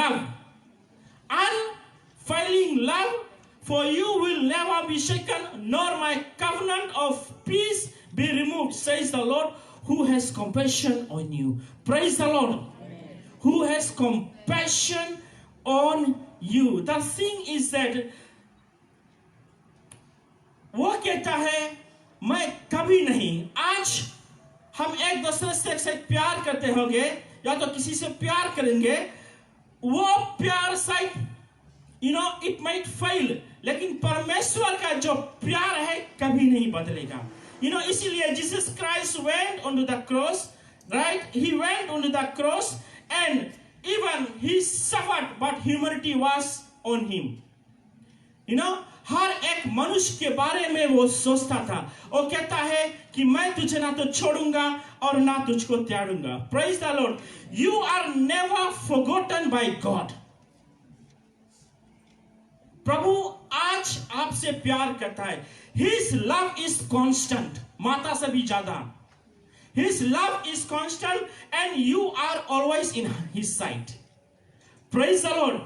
love for you will never be shaken, nor my covenant of peace be removed, says the Lord, who has compassion on you. Praise the Lord. Amen. Who has compassion on you. The thing is that वो कहता है, मैं कभी नहीं। आज हम एक दूसरे से प्यार करते होंगे या तो किसी से प्यार करेंगे, वो प्यार शायद इट माइट फेल, लेकिन परमेश्वर का जो प्यार है कभी नहीं बदलेगा। इसीलिए Jesus Christ went on the cross, right? He went on the cross and even he suffered, but humanity was on him. हर एक मनुष्य के बारे में वो सोचता था। वो कहता है कि मैं तुझे ना तो छोड़ूंगा और ना तुझको त्यागूंगा। Praise the lord. You are never forgotten by God. प्रभु आज आपसे प्यार करता है। His love is constant, माता से भी ज्यादा। His love is constant and you are always in his sight. Praise the Lord.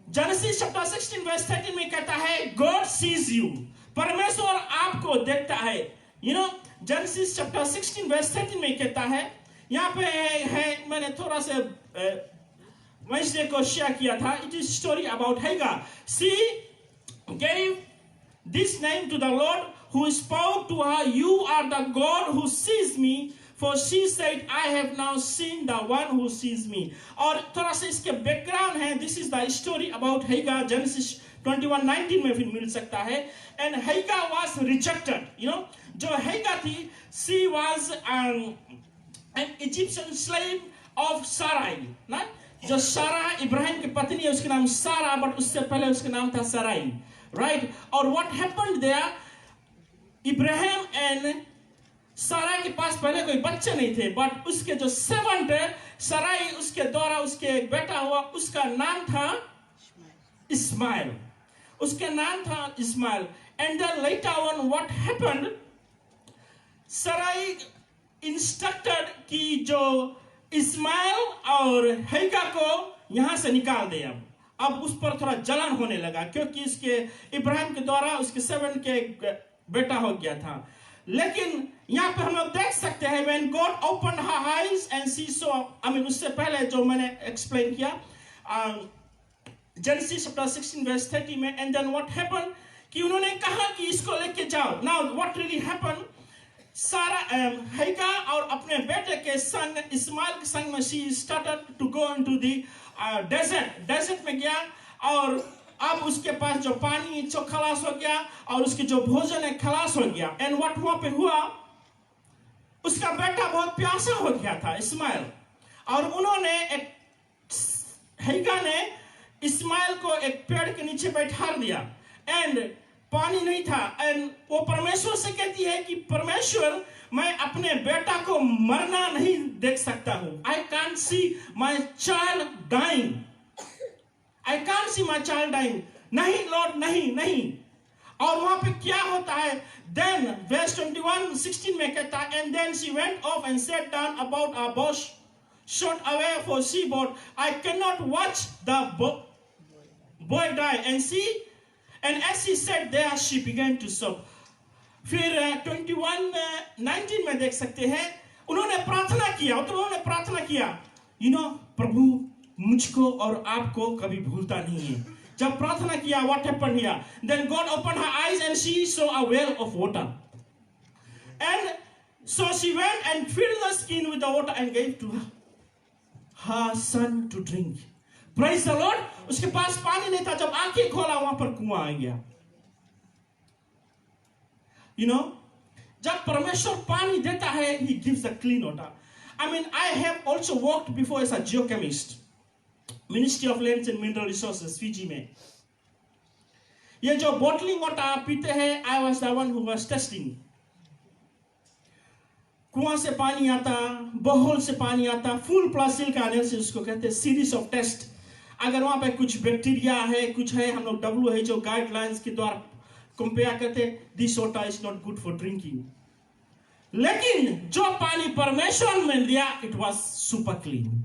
Genesis chapter 16 verse 13 में कहता है, God sees you. परमेश्वर आपको देखता है। जेनेसिस चैप्टर 16 वर्स 13 में कहता है, यहाँ पे है, मैंने थोड़ा सा वेडनेसडे को शेयर किया था. It is story about Hagar. She gave this name to the Lord who spoke to her, "You are the God who sees me." For she said, "I have now seen the one who sees me." और थोड़ा सा इसके बैकग्राउंड है. This is the story about Hagar. Genesis 21:19 में फिर मिल सकता है. And Hagar was rejected. You know, जो Hagar थी, she was an Egyptian slave of Sarai. ना, जो सारा इब्राहिम की पत्नी है, उसका नाम सारा, बट उससे पहले उसका नाम था सराई. Right? और what happened there? Ibrahim and सारा के पास पहले कोई बच्चे नहीं थे, बट उसके जो सर्वेंट है सराई, उसके द्वारा उसके एक बेटा हुआ, उसका नाम था इस्माइल. उसके नाम था Ishmael. And then later on what happened, Sarai instructed कि जो इस्माइल और हैगा को यहां से निकाल दे. अब उस पर थोड़ा जलन होने लगा, क्योंकि इसके इब्राहिम के द्वारा उसके सर्वेंट के एक बेटा हो गया था. लेकिन यहाँ पे हम लोग देख सकते हैं, when God opened her eyes and she saw, उससे पहले जो मैंने एक्सप्लेन किया जेनेसिस चैप्टर 16 वर्स 30 में. एंड देन व्हाट हैपेंड कि उन्होंने कहा कि इसको लेके जाओ. नाउ व्हाट रियली हैपेंड, सारा हैगा और अपने बेटे के संग इस्माइल के संग में she started to go into the desert में गया. और अब उसके पास जो पानी खलास हो गया और उसकी जो भोजन है खलास हो गया. एंड व्हाट हुआ, उसका बेटा बहुत प्यासा हो गया था इस्माइल. और उन्होंने हैगा ने इस्माइल को एक पेड़ के नीचे बैठा दिया. एंड पानी नहीं था. एंड वो परमेश्वर से कहती है कि परमेश्वर, मैं अपने बेटा को मरना नहीं देख सकता हूं. I can't see my child dying. I can't see my child dying. नहीं लॉर्ड, नहीं. और वहां पे क्या होता है, then verse 21:16 में कहता है, and then she went off and sat down about a bush short away, for she thought, I cannot watch the boy die. And as she sat there, she began to sob. फिर 21:19 में देख सकते हैं, उन्होंने प्रार्थना किया, प्रभु मुझको और आपको कभी भूलता नहीं है. जब प्रार्थना किया, what happened here? Then God opened her eyes and she saw a well of water. And so she went and filled the skin with the water and gave to her son to drink. Praise the Lord. उसके पास पानी नहीं था. जब आंखें खोला, वहां पर कुआं आ गया. जब परमेश्वर पानी देता है, he gives the clean water. I have also worked before as a geochemist. Ministry of lands and mineral resources Fiji में. ये जो बोटलिंग वाटर आप पीते हैं, I was the one who was testing. कुआं से पानी आता, बोहल से पानी आता, फुल प्लास्टिक का एनालिसिस उसको कहते हैं, सीरीज ऑफ टेस्ट. अगर वहां पे कुछ बैक्टीरिया है, कुछ है, हम लोग WHO गाइडलाइंस के द्वारा कंपेयर करते हैं, this water is not good for drinking. लेकिन जो पानी परमेश्वर ने दिया, इट वाज सुपर क्लीन,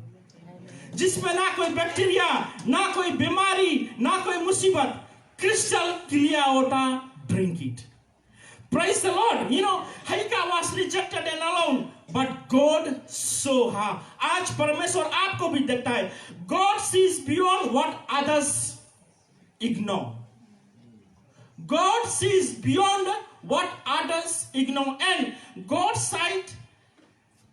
जिसमें ना कोई बैक्टीरिया, ना कोई बीमारी, ना कोई मुसीबत. Crystal clear water, drink it. Praise the Lord. Hagar was rejected and alone, but God saw her. आज परमेश्वर आपको भी देखता है. God sees beyond what others ignore. God sees beyond what others ignore, and God's sight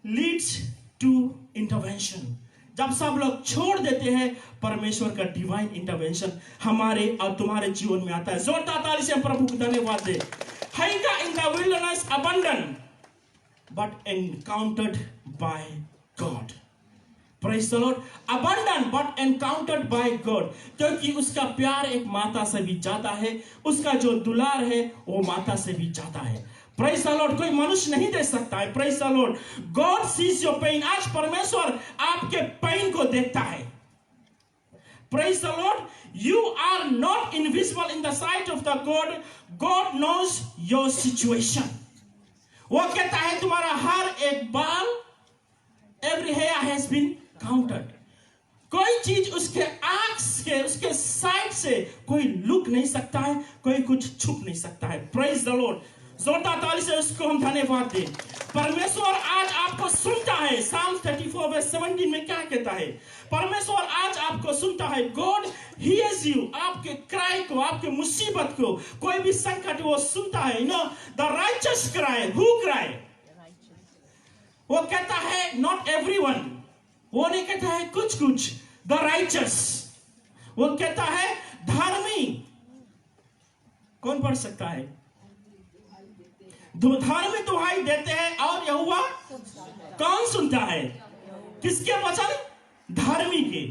leads to intervention. जब सब लोग छोड़ देते हैं, परमेश्वर का डिवाइन इंटरवेंशन हमारे और तुम्हारे जीवन में आता है. जोरदार ताली से हम प्रभु को धन्यवाद दें. Hagar in the wilderness abandoned, but encountered by God. Praise the Lord. Abandoned but encountered by God. क्योंकि उसका प्यार एक माता से भी ज्यादा है, उसका जो दुलार है वो माता से भी ज्यादा है. Praise the Lord. कोई मनुष्य नहीं दे सकता है. Praise the Lord. God sees your pain. आज परमेश्वर आपके पेन को देखता है. Praise the Lord. You are not invisible in the sight of the God. God knows your situation. वो कहता है तुम्हारा हर एक बाल, every hair has been counted. कोई चीज उसके आंख से, उसके साइड से कोई लुक नहीं सकता है, कोई कुछ छुप नहीं सकता है. Praise the Lord. जोरदार ताली से उसको हम धन्यवाद दें। परमेश्वर आज आपको सुनता है। Psalm 34 verse 17 में क्या कहता है? परमेश्वर आज आपको सुनता है। God hears you। आपके क्राई को, आपके मुसीबत को, कोई भी संकट वो सुनता है। You know, the righteous cry, who cry? वो कहता है not everyone। वो नहीं कहता है कुछ कुछ। The righteous। वो कहता है धर्मी। कौन पढ़ सकता है? धर्मी दुहाई देते हैं और यहोवा कौन सुनता है? किसके वचन? धर्मी के।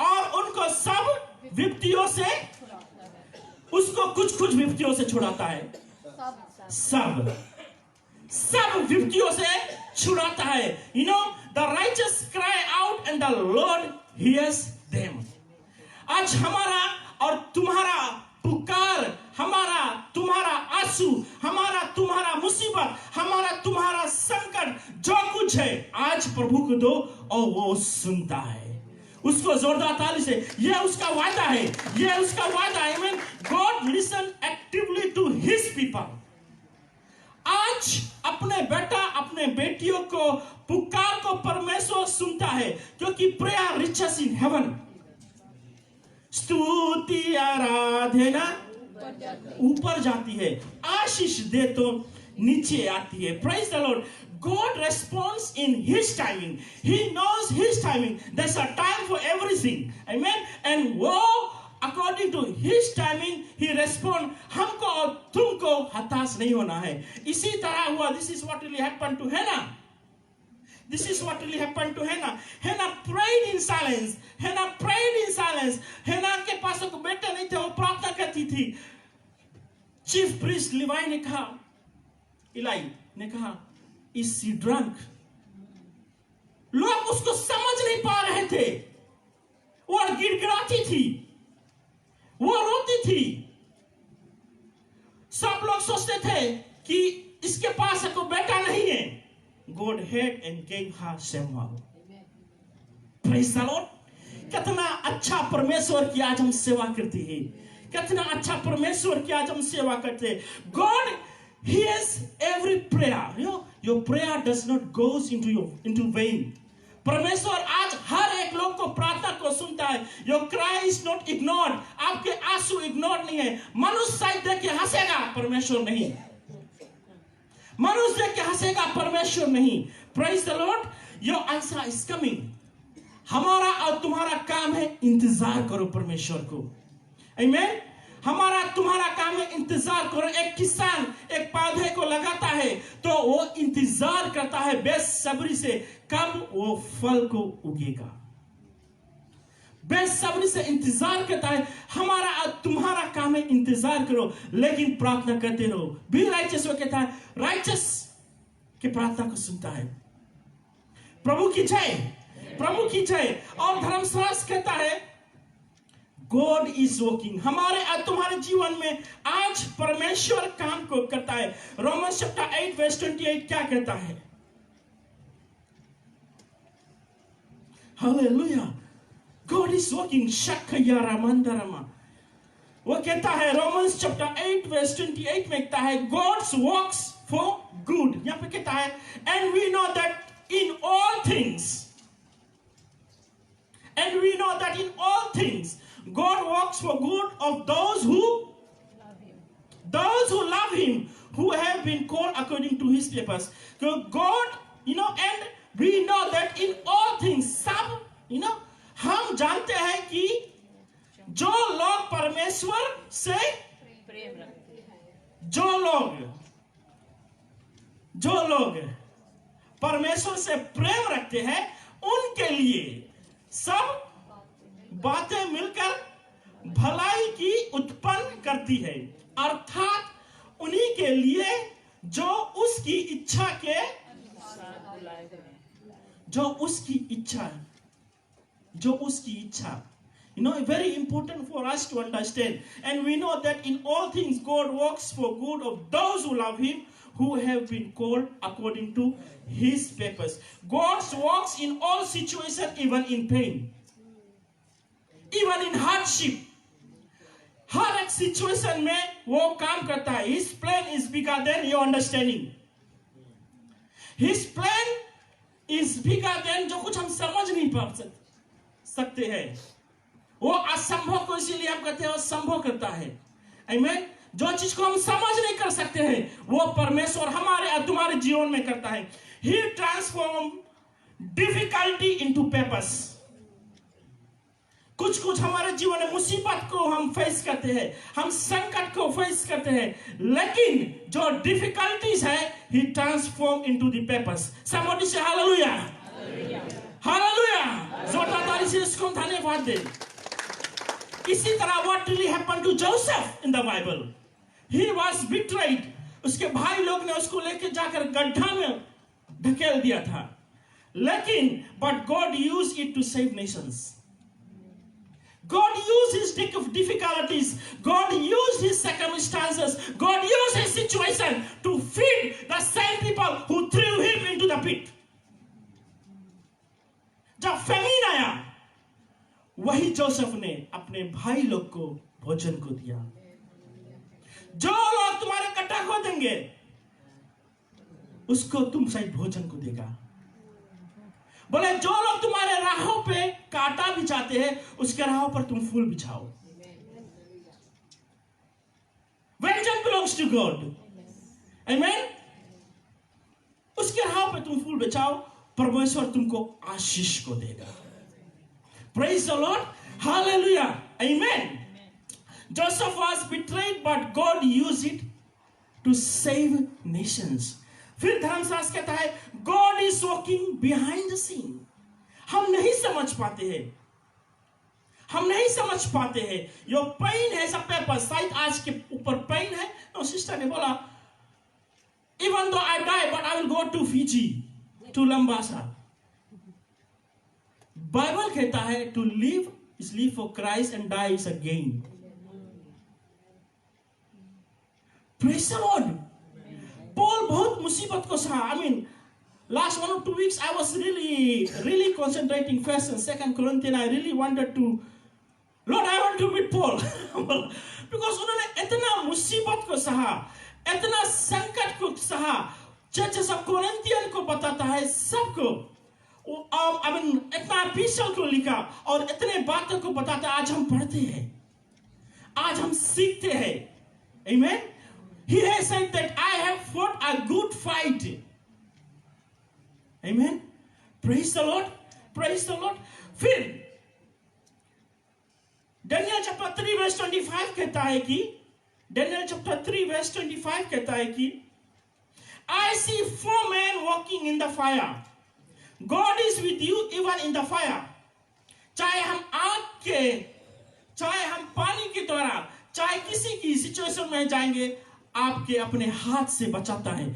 और उनको सब विपत्तियों से, उसको कुछ कुछ विपत्तियों से छुड़ाता है। सब विपत्तियों से छुड़ाता है। You know, the righteous cry out and the Lord hears them। आज हमारा और तुम्हारा पुकार, हमारा तुम्हारा आंसू, हमारा तुम्हारा मुसीबत, हमारा तुम्हारा संकट, जो कुछ है आज प्रभु को दो और वो सुनता है। उसको जोरदार ताली से, ये उसका वादा है, ये उसका वादा है। Amen। God listen actively to his people। आज अपने बेटा, अपने बेटियों को पुकार को परमेश्वर सुनता है, क्योंकि prayer reaches in heaven। स्तुति आराधना ऊपर जाती है, आशीष दे तो नीचे आती है। Praise the Lord। God responds in His timing। He knows His timing। There's a time for everything। Amen। And वो according to His timing He respond। हमको और तुमको हताश नहीं होना है। इसी तरह हुआ। This is what really happened to Hannah। This is what really happened to Hannah। Hannah prayed in silence। Hannah prayed in silence। Hannah के पास एक बेटा नहीं थे, वो प्रार्थना करती थी। चीफ प्रीस्ट लिवाई ने कहा, इलाई ने कहा, is she drunk? लोग उसको समझ नहीं पा रहे थे। वो गिड़गिड़ाती थी, वो रोती थी। सब लोग सोचते थे कि इसके पास कोई बेटा नहीं है। God heard and gave her Samuel। Praise the Lord। कितना अच्छा परमेश्वर की आज हम सेवा करते हैं। कितना अच्छा परमेश्वर की आज हम सेवा करते हैं। God hears every prayer। You know, your prayer does not goes into vain। परमेश्वर आज हर एक लोग को प्रार्थना को सुनता है। Your cry is not ignored। आपके आंसू इग्नोर नहीं है। मनुष्य शायद देख के हंसेगा, परमेश्वर नहीं। मनुष्य देख के हंसेगा, परमेश्वर नहीं। Praise the Lord। Your answer is coming। हमारा और तुम्हारा काम है इंतजार करो परमेश्वर को। Amen। हमारा तुम्हारा काम है इंतजार करो। एक किसान एक पौधे को लगाता है तो वो इंतजार करता है बेसब्री से कब वो फल को उगेगा। बेसब्री से इंतजार करता है। हमारा और तुम्हारा काम है इंतजार करो, लेकिन प्रार्थना करते रहो। बी राइचस वो कहता है, राइचस की प्रार्थना को सुनता है। प्रभु की जय, प्रभु की जय। और धर्मशास्त्र कहता है God is working। हमारे और तुम्हारे जीवन में आज परमेश्वर काम को करता है। रोमन्स चैप्टर 8 वर्स 28 क्या कहता है? हालेलुया। God is working। शक्यारा मंदरमा। वो कहता है रोमन्स चैप्टर 8 वर्स 28 में कहता है God's works for good। यहां पे कहता है and we know that in all things God works for good of those who love him, who have been called according to his purpose। So God, you know, and we know that in all things, सब, you know, हम जानते हैं कि जो लोग परमेश्वर से प्रेम रखते हैं, जो लोग परमेश्वर से प्रेम रखते हैं, उनके लिए सब बातें मिलकर भलाई की उत्पन्न करती है। अर्थात उन्हीं के लिए जो उसकी इच्छा। You know, very important for us to understand. And we know that in all things God works for good of those who love him, who have been called according to his purpose। God works in all situations, even in pain, even in hardship, हर एक सिचुएशन में वो काम करता है. His plan is bigger than your understanding. His plan is bigger than जो कुछ हम समझ नहीं पा सकते हैं. वो असंभव को इसीलिए हम कहते हैं वो संभव करता है. आमीन. जो चीज को हम समझ नहीं कर सकते हैं वो परमेश्वर हमारे और तुम्हारे जीवन में करता है. He transform difficulty into purpose. कुछ कुछ हमारे जीवन में मुसीबत को हम फेस करते हैं, हम संकट को फेस करते हैं, लेकिन जो डिफिकल्टीज है he transform into the purpose. Somebody say hallelujah, hallelujah. जोरदार ताली से इसको धन्यवाद दे. इसी तरह what really happened to Joseph in the Bible. He was betrayed. उसके भाई लोग ने उसको लेके जाकर गड्ढा में ढकेल दिया था, लेकिन but God used it to save nations. God used his difficulties, God used his circumstances, God used his situation to feed the same people who threw him into the pit. जब famine आया, वही जोसेफ ने अपने भाई लोग को भोजन को दिया. जो लोग तुम्हारे कट्टा खो देंगे उसको तुम सही भोजन को देगा. बोले जो लोग तुम्हारे राहों पे कांटा बिछाते हैं उसके राहों पर तुम फूल बिछाओ. Vengeance belongs to God. Amen. उसके राहों पे तुम फूल बिछाओ, परमेश्वर तुमको आशीष को देगा. Praise the Lord. Hallelujah. Amen. Joseph was betrayed but God used it to save nations. फिर धर्मशास्त्र कहता है God is working behind the scene. हम नहीं समझ पाते हैं, हम नहीं समझ पाते हैं. यो पेन है सब पे शायद आज के ऊपर पेन है. तो सिस्टर ने बोला even though I die but I will go to Fiji, to Labasa. Bible कहता है to live is live for Christ and die is a gain. Praise the lord. Paul बहुत मुसीबत को सहा. I mean, last 1 or 2 weeks I was really concentrating first and second Corinthians. I really wanted to, Lord, I want to meet Paul. Because उन्होंने इतना मुसीबत को सहा, इतना संकट को सहा. चर्च ऑफ कोरिंथियन को बताता है सबको. I mean, इतना एपिस्टल को लिखा और इतने बातों को बताता है. आज हम पढ़ते हैं, आज हम सीखते हैं. Amen. He has said that I have fought a good fight. Amen. Praise the Lord. Praise the Lord. फिर Daniel chapter 3 verse 25 कहता है कि Daniel chapter 3 verse 25 कहता है कि I see 4 men walking in the fire. God is with you even in the fire. चाहे हम आग के, चाहे हम पानी के द्वारा, चाहे किसी की सिचुएशन में जाएंगे, आपके अपने हाथ से बचाता है.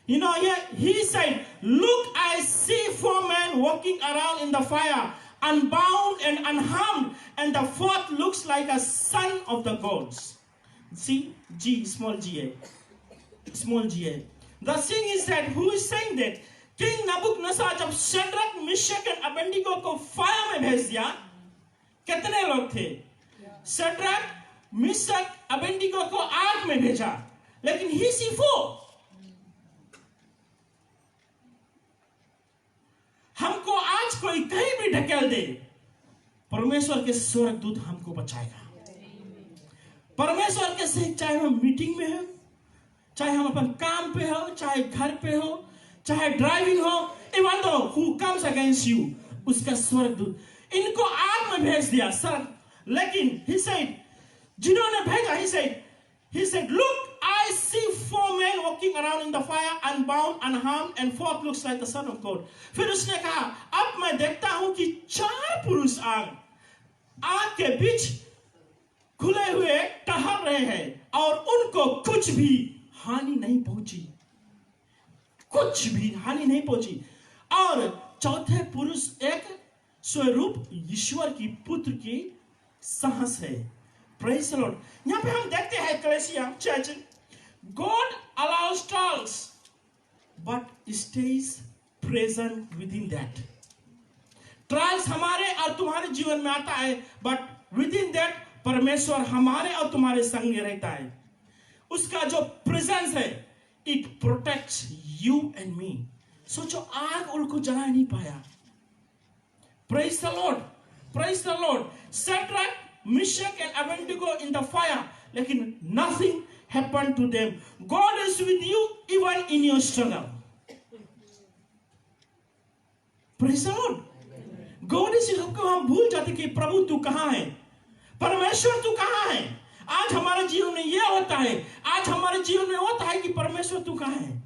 You know, he said, look, I see 4 men walking around in the fire, unbound and unharmed, and the 4th looks like a son of the gods. See, G, small g, small g. The thing is that, who is saying that? King Nebuchadnezzar जब शेड्रक, मिशक और अबेदनीगो को फायर में भेज दिया, कितने लोग थे? शेड्रक, मिशक, अबेदनीगो को आग में भेजा, लेकिन ही सी 4. हमको आज कोई कहीं भी ढकेल दे, परमेश्वर के स्वर्गदूत हमको बचाएगा. परमेश्वर के से, चाहे हम मीटिंग में हो, चाहे हम अपन काम पे हो, चाहे घर पे हो, चाहे ड्राइविंग हो, even though who comes against you, उसका स्वर्गदूत इनको आग में भेज दिया सर. लेकिन he said, जिन्होंने भेजा, he said, look, I see 4 men walking around in the fire, unbound, unharmed, and 4th looks like the Son of God. फिर उसने कहा, अब मैं देखता हूं कि 4 पुरुष आग के बीच खुले हुए टहल रहे हैं और उनको कुछ भी हानि नहीं पहुंची, कुछ भी हानि नहीं पहुंची. और चौथे पुरुष एक स्वरूप ईश्वर की पुत्र की साहस है. Praise the Lord. यहाँ पे हम देखते हैं कलेसिया church, God allows trials but stays present within that. Trials हमारे और तुम्हारे जीवन में आता है, but within that परमेश्वर हमारे और तुम्हारे संग रहता है, उसका जो प्रेजेंस है, it protects you and me. सोचो, आग उनको जला नहीं पाया। Praise the Lord, praise the Lord. Shadrach, Meshach and Abednego in the fire, लेकिन nothing happened to them. God is with you even in your struggle. Praise the Lord. God is, हम भूल जाते कि प्रभु तू कहाँ है, परमेश्वर तू कहाँ है। आज हमारे जीवन में यह होता है, आज हमारे जीवन में होता है कि परमेश्वर तू कहाँ है।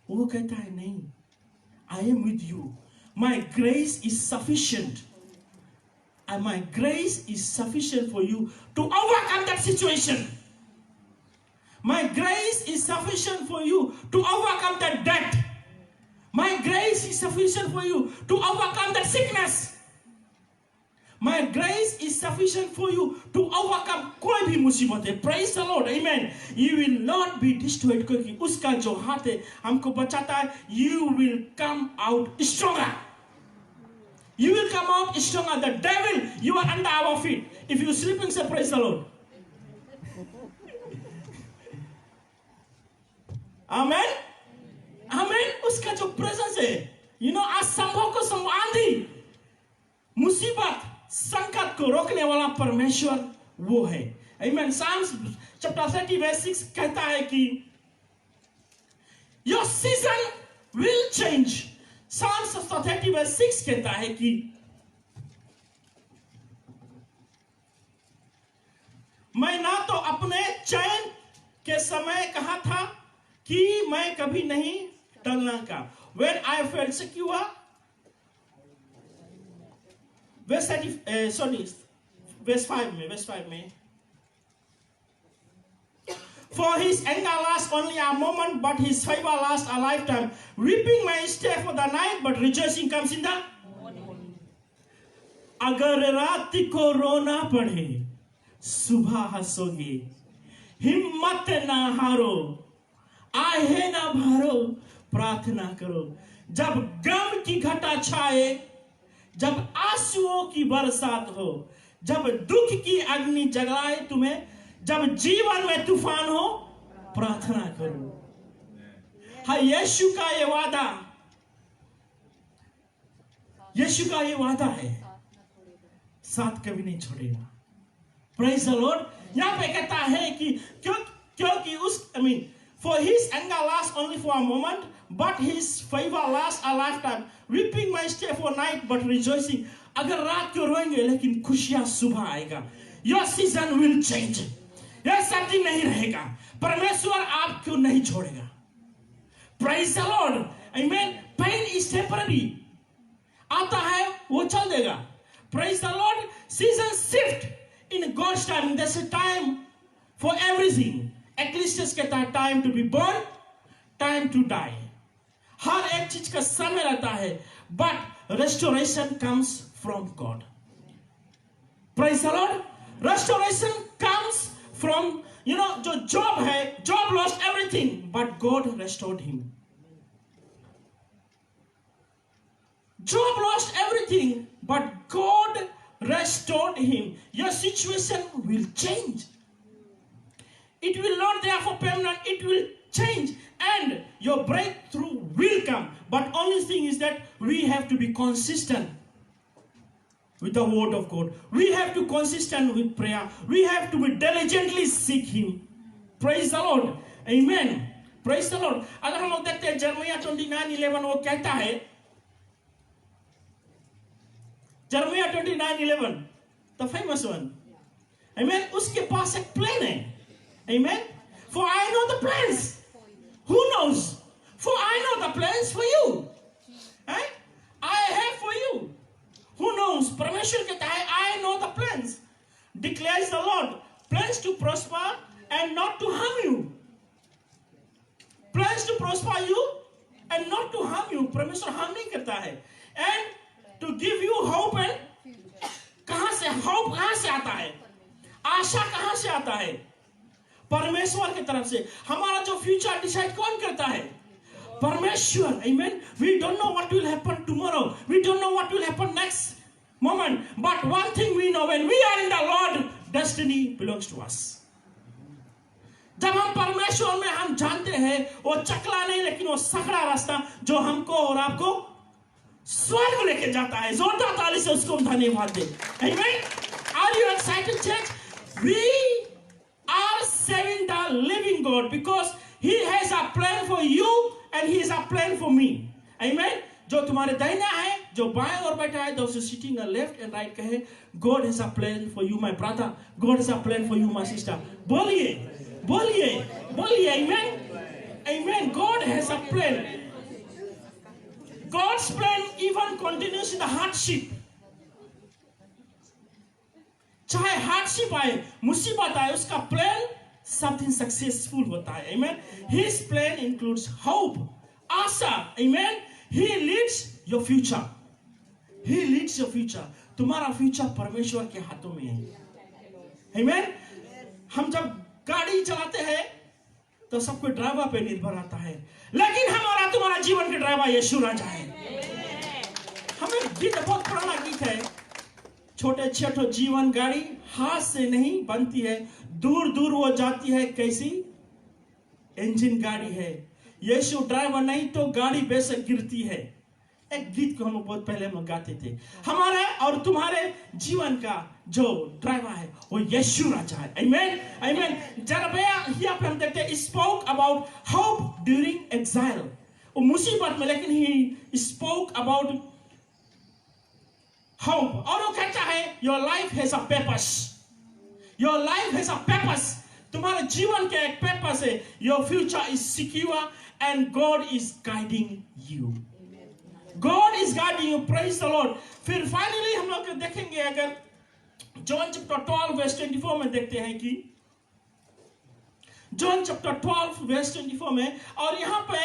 वो कहता है नहीं, I am with you. My grace is sufficient. And my grace is sufficient for you to overcome that situation. My grace is sufficient for you to overcome that debt. My grace is sufficient for you to overcome that sickness. My grace is sufficient for you to overcome कोई भी मुसीबत है। Praise the Lord, amen. You will not be destroyed, क्योंकि उसका जो हाथ है हमको बचाता है। You will come out stronger. You will come out stronger. The devil, you are under our feet. If you sleeping, say praise the Lord. Amen. Amen. उसका जो प्रेजेंस है, असंभव को संवादी, मुसीबत, संकट को रोकने वाला परमेश्वर वो है। Amen. Psalms chapter 30 verse 6 कहता है कि your season will change. Psalms 30 verse 6 कहता है कि मैं ना तो अपने चयन के समय कहा था कि मैं कभी नहीं टलना का। When I felt secure, verse 5 में For his anger lasts only a moment, but his favor lasts a lifetime. Weeping may stay for the night, but rejoicing comes in the morning. अगर रात को रोना पड़े, सुबह हंसोगे। हिम्मत ना हारो, आहे ना भारो, प्रार्थना करो। जब गम की घटा छाए, जब आंसुओं की बरसात हो, जब दुख की अग्नि जलाए तुम्हें, जब जीवन में तूफान हो, प्रार्थना करो। हाँ, यीशु का ये वादा, यीशु का ये वादा है, साथ कभी नहीं छोड़ेगा। Praise the Lord. यहाँ पे कहता है कि क्योंकि for his anger lasts only for a moment, but his favor lasts a lifetime. Weeping may stay for night, but rejoicing. अगर रात को रोएंगे लेकिन खुशियां सुबह आएगा। Your season will change. यह सर्दी नहीं रहेगा, परमेश्वर आपको नहीं छोड़ेगा। Praise the Lord, amen. Pain is temporary, आता है वो चल देगा। Praise the Lord. Season shift in God's time. There's a time for everything. Ecclesiastes कहता है time to be born, time to die. हर एक चीज का समय रहता है, but restoration comes from God. Praise the Lord. Restoration comes from, जो Job है, Job lost everything, but God restored him. Job lost everything, but God restored him. Your situation will change. It will not therefore permanent, it will change, and your breakthrough will come. But only thing is that we have to be consistent with the word of God. We have to consistent with prayer. We have to be diligently seek him. Praise the Lord. Amen. Praise the Lord. अगर हम लोग देखते हैं जर्मिया 29:11 वो कहता है, जर्मिया 29:11 the famous one. Amen. उसके पास एक प्लान है. Amen. For I know the plans. Who knows? For I know the plans for you. I have for you. Who knows? परमेश्वर कहता है, I know the plans, declares the Lord. Plans to prosper and not to harm you. Plans to prosper you and not to harm you. परमेश्वर हार्म नहीं करता है. And to give you hope and कहाँ से hope कहाँ से आता है? आशा कहाँ से आता है? परमेश्वर की तरफ से। हमारा जो फ्यूचर डिसाइड कौन करता है? परमेश्वर। Amen. We don't know what will happen tomorrow. We don't know what will happen next moment. But one thing we know, when we are in the Lord, destiny belongs to us. जब हम परमेश्वर में हम जानते हैं वो चकला नहीं लेकिन वो सकड़ा रास्ता जो हमको और आपको स्वर्ग लेके जाता है। जोरदार ताली से उसको धन्यवाद दे। Amen. Are you excited, church? We are serving the living God because He has a plan for you and He has a plan for me. Amen. जो तुम्हारे दाहिना है, जो बाएं ओर बैठा है, those sitting on left and right कहे, God has a plan for you, my brother. God has a plan for you, my sister. बोलिए, बोलिए, बोलिए, amen, amen. God has a plan. God's plan even continues in the hardship. चाहे hardship आए, मुसीबत आए, उसका plan something successful होता है, amen. His plan includes hope, Asha, amen. He leads your future. He leads your future. तुम्हारा फ्यूचर परमेश्वर के हाथों में है, amen. हम जब गाड़ी चलाते हैं तो सब कोई ड्राइवर पे निर्भर आता है, लेकिन हमारा तुम्हारा जीवन के ड्राइवर यीशु राजा है। हमें गीत बहुत पुराना गीत है, छोटे छोटे जीवन गाड़ी हाथ से नहीं बनती है, दूर दूर वो जाती है, कैसी इंजन गाड़ी है। यीशु ड्राइवर नहीं तो गाड़ी बेशक गिरती है। एक गीत को हम बहुत पहले हम गाते थे। हमारे और तुम्हारे जीवन का जो ड्राइवर है वो यीशु राजा है, आमेन, आमेन। जरबया यहाँ पे हम देखते हैं spoke about hope during exile, वो मुसीबत में, लेकिन ही स्पोक अबाउट होप, और वो कहता है your life has a purpose, your life has a purpose, तुम्हारे जीवन का एक पर्पस है। Your future is secure and God is guiding you, God is guiding you, praise the Lord। फिर फाइनली हम लोग देखेंगे, अगर जॉन चैप्टर 12 वर्स 24 में देखते हैं कि जॉन चैप्टर 12 वर्स 24 में, और यहाँ पे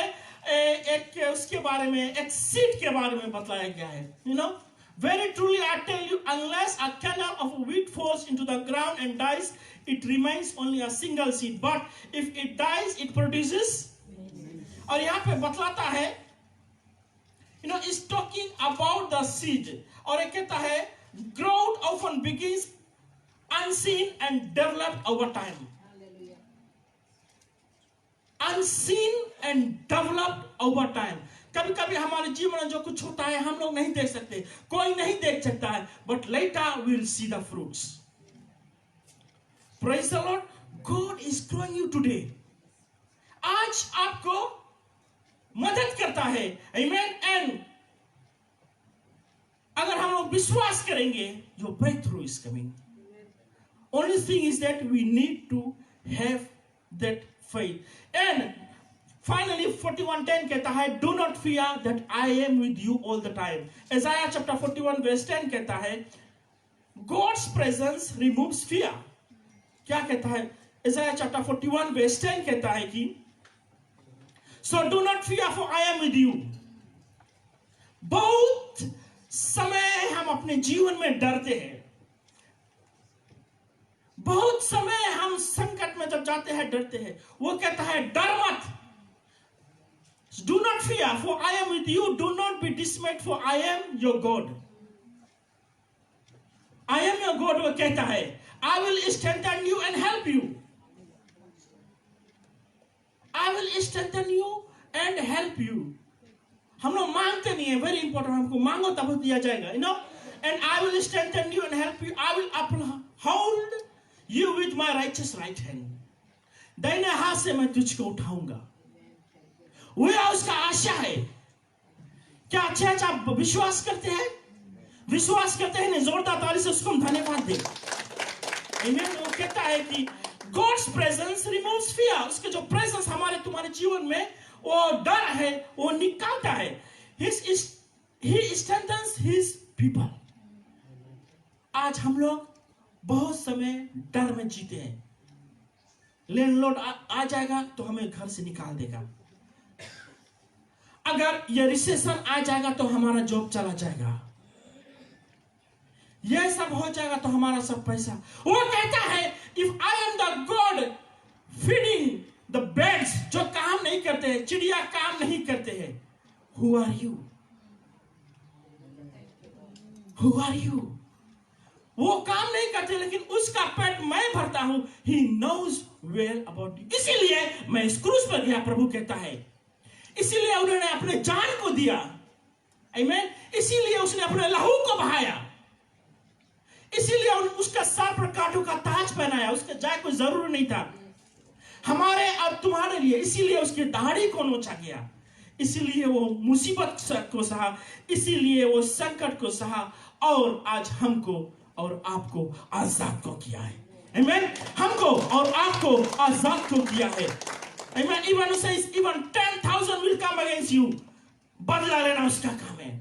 एक उसके बारे में, एक सीड के बारे में बताया गया है। You know, very truly I tell you, unless a kernel of wheat falls into the ground and dies, it remains only a single seed, but if it dies, it produces। और यहाँ पे बतलाता है, you know, is talking about the seed, और एक कहता है growth often begins unseen and developed over time, unseen and developed over time। कभी कभी हमारे जीवन में जो कुछ होता है हम लोग नहीं देख सकते, कोई नहीं देख सकता है, but later we will see the fruits। Praise the Lord। God is growing you today। आज आपको मदद करता है, amen। एंड अगर हम लोग विश्वास करेंगे, your breakthrough is coming। Only thing is that we need to have that faith। And finally 41:10 कहता है, do not fear that I am with you all the time। Isaiah chapter 41 verse 10 कहता है, God's presence removes fear। क्या कहता है? Isaiah chapter 41 verse 10 कहता है कि So do not fear, for I am with you। बहुत समय हम अपने जीवन में डरते हैं, बहुत समय हम संकट में जब जाते हैं डरते हैं। वो कहता है डर मत, do not fear, for I am with you। Do not be dismayed, for I am your God। I am your God, वो कहता है, I will strengthen you and help you। I will strengthen you and help you। हम लोग मांगते नहीं है, वेरी इंपॉर्टेंट, हमको मांगो तब दिया जाएगा, you know। And I will strengthen you and help you। I will uphold you with my righteous right hand। दाहिने हाथ से मैं तुझको उठाऊंगा। वह उसका आशा है। क्या अच्छा आप विश्वास करते हैं? विश्वास करते हैं ना, जोरदार ताली से उसको हम धन्यवाद दें। Amen। वो कहता है कि God's presence removes fear। उसके जो प्रेजेंस हमारे तुम्हारे जीवन में, वो डर है वो निकालता है। He strengthens his people। आज हम लोग बहुत समय डर में जीते हैं, लैंडलॉर्ड आ जाएगा तो हमें घर से निकाल देगा, अगर ये रिसेशन आ जाएगा तो हमारा जॉब चला जाएगा, ये सब हो जाएगा तो हमारा सब पैसा। वो कहता है if I am the God feeding the birds, जो काम नहीं करते हैं, चिड़िया काम नहीं करते हैं, who are you, who are you. वो काम नहीं करते, लेकिन उसका पेट मैं भरता हूं। He knows well about you. इसीलिए मैं इस क्रूस पर गया, प्रभु कहता है। इसीलिए उन्होंने अपने जान को दिया। आमीन। इसीलिए उसने अपने लहू को बहाया। इसीलिए उसका सर पर कांटों का ताज पहनाया। उसके जाए कोई जरूर नहीं था हमारे और तुम्हारे लिए। इसीलिए उसकी दाढ़ी को नोचा गया। इसीलिए वो मुसीबत को सहा। इसीलिए वो संकट को सहा और आज हमको और आपको आजाद को किया है। आमीन। हमको और आपको आजाद को किया है। आमीन। Even says even 10,000 will come against you। बदला लेना उसका काम है।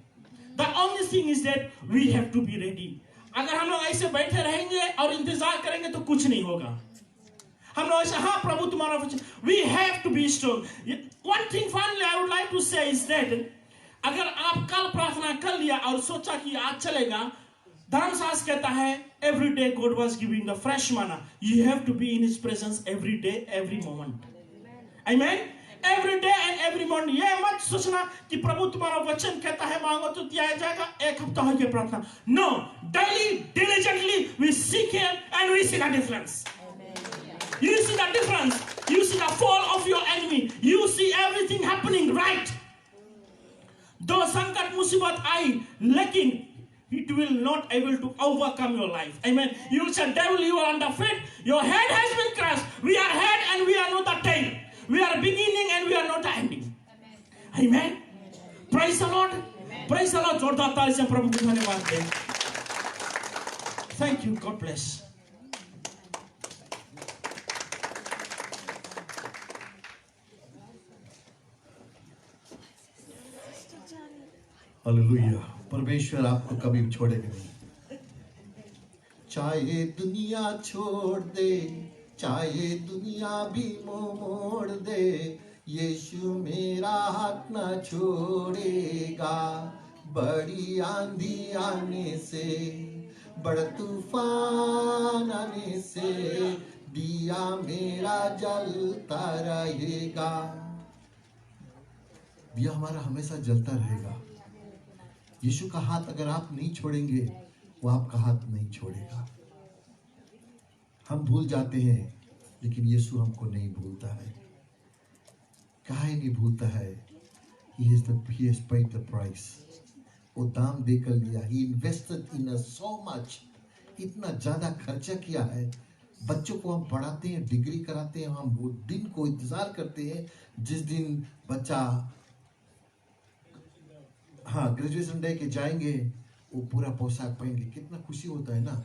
The only thing is that we have to be ready। अगर हम लोग ऐसे बैठे रहेंगे और इंतजार करेंगे तो कुछ नहीं होगा। हम लोग ऐसे, हाँ प्रभु तुम्हारा वचन, we have to be strong। One thing finally I would like to say is that अगर आप कल प्रार्थना कर लिया और सोचा कि आज चलेगा, धर्मशास्त्र कहता है every day God was giving the fresh manna। You have to be in His presence every day, every moment। Amen। Every day and every moment। ये मत सोचना कि प्रभु तुम्हारा वचन कहता है मांगो तो दिया जाएगा, एक हफ्ता हो गया प्रार्थना। No, daily, diligently we seek Him and we see the difference। You see the difference। You see the fall of your enemy। You see everything happening right। दो संकट मुसीबत आई, लेकिन it will not able to overcome your life। Amen। You will say, devil, you are under feet, your head has been crushed। We are head and we are not the tail। We are beginning and we are not the ending। Amen। Praise the Lord। Praise the Lord। जोरदार ताली से प्रभु को धन्यवाद दें। Thank you। God bless। Hallelujah. परमेश्वर आपको कभी छोड़ेगा नहीं। चाहे दुनिया छोड़ दे, चाहे दुनिया भी मोड़ दे, यीशु मेरा हाथ ना छोड़ेगा। बड़ी आंधी आने से, बड़ा तूफान आने से, दिया मेरा जलता रहेगा। दिया हमारा हमेशा जलता रहेगा। यीशु का हाथ अगर आप नहीं छोड़ेंगे, वो आपका हाथ नहीं छोड़ेगा। हम भूल जाते हैं, लेकिन यीशु हमको नहीं भूलता है। काहे नहीं भूलता है? He has paid the price। वो दाम देकर लिया। He invested in us so much। इतना ज्यादा खर्चा किया है। बच्चों को हम पढ़ाते हैं, डिग्री कराते हैं, हम वो दिन को इंतजार करते हैं जिस दिन बच्चा ग्रेजुएशन डे के जाएंगे, वो पूरा पोशाक पहन के कितना खुशी होता है ना।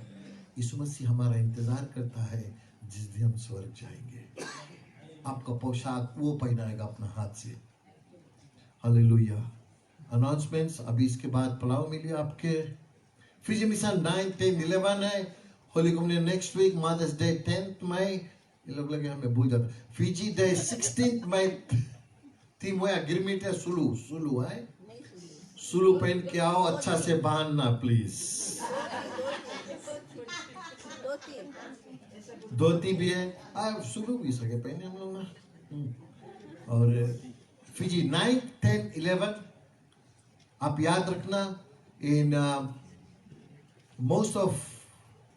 यीशु मसीह हमारा इंतजार करता है जिस दिन हम स्वर्ग जाएंगे। आपका पोशाक वो पहनाएगा अपना हाथ से। हालेलुया। अनाउंसमेंट्स अभी इसके बाद पलाव मिलिए आपके। फिजी मिशन 9, 10, 11 है। Holy communion next week. Mothers day 10th मई। ये लोग लगे हमें भूल जाते। फिजी डे 16th मई। थीम वो गिरमिट है, सुलू है। सुलू पहन के आओ, अच्छा से बांधना प्लीज। धोती भी है, सुलू भी सके पहने हम लोग ना। और फिजी 9, 10, 11 आप याद रखना। इन most of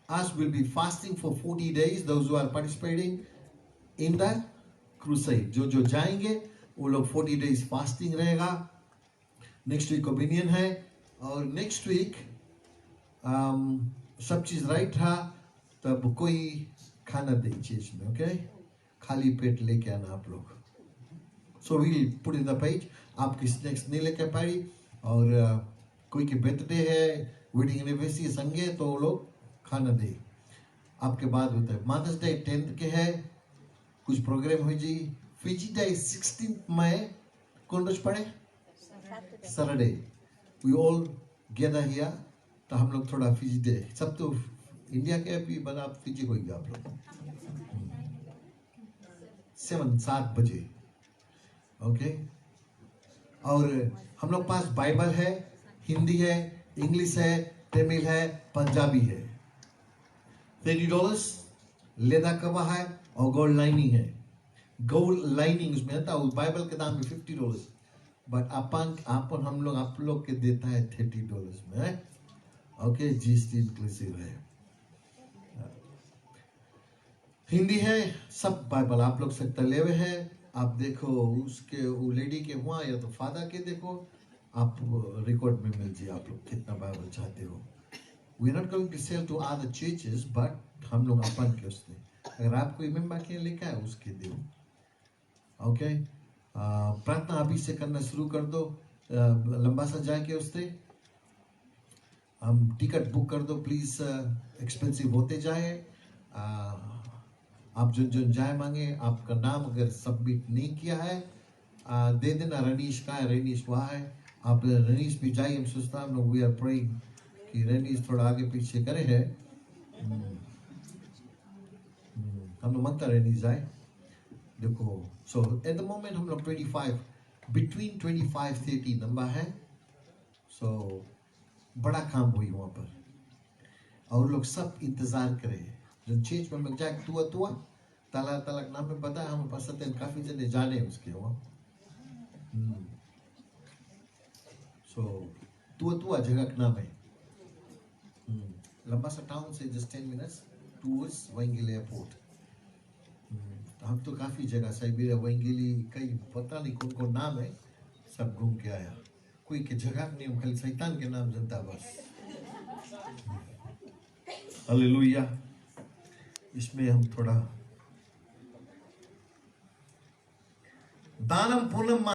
us will be fasting for 40 days। those who are participating in the crusade, जो जाएंगे वो लोग 40 days fasting रहेगा। नेक्स्ट वीक कम्युनियन है और नेक्स्ट वीक सब चीज राइट रहा तब कोई खाना दे चीज में। ओके, खाली पेट लेके आना आप लोग। So we put in the page. आपकी स्नैक्स नहीं लेके पाई और कोई के बर्थडे है, वेडिंग एनिवर्सरी संगे तो वो लोग खाना दे। आपके बाद होता है मदर्स डे 10th के है, कुछ प्रोग्राम हो जी। फिजी डे 16th मई। कौन रोज पड़े? Saturday. We all gather here. तो हम लोग थोड़ा फिजी डे, सब तो इंडिया के भी बना, फिजी को ही आप लोग 7 बजे। ओके। और हम लोग पास बाइबल है, हिंदी है, इंग्लिश है, तमिल है, पंजाबी है। $30 लेदर कवर है और गोल्ड लाइनिंग है। गोल्ड लाइनिंग उसमें आता है। उस बाइबल के दाम में $50, बट अपन हम लोग आप लोग के देता है $30 में। ओके, जीएसटी इंक्लूसिव है। हिंदी है, सब बाइबल आप लोग से तले हुए हैं। आप देखो उसके वो लेडी के हुआ या तो फादर के देखो, आप रिकॉर्ड में मिल जाए आप लोग कितना बाइबल चाहते हो। We not going to sell to other churches, but हम लोग अपन के उसने अगर आपको मेंबर के लिखा है उसके दो। ओके, प्रार्थना अभी से करना शुरू कर दो। लंबा सा जाके उससे हम टिकट बुक कर दो प्लीज, एक्सपेंसिव होते जाए। आप जो जाए मांगे, आपका नाम अगर सबमिट नहीं किया है दे देना। रनीश का है, रनीश वहाँ है, आप रनीश भी जाइए। हम सोचता हम लोग वी आर प्रेइंग कि रनीश थोड़ा आगे पीछे करे है। हम लोग मांगता रनीश जाए। देखो सो एट द मोमेंट हम लोग 25 बिटवीन 25-30 नंबर है। सो बड़ा काम हुई वहाँ पर और लोग सब इंतजार करे। जो चीज में लोग जाए तुआ ताला तलक नाम में पता है हम पास काफी जने जाने उसके वहाँ। सो तुआ जगह का नाम है। लंबा सा टाउन से जस्ट 10 मिनट्स टूवर्ड्स वांगेली एयरपोर्ट। हम तो काफी जगह साइबेरिया वांगेली कई पता नहीं कौन कौन नाम है सब घूम के आया। कोई के जगह नहीं, हम खाली शैतान के नाम जनता बस। हालेलुया। इसमें हम थोड़ा दानम पूनम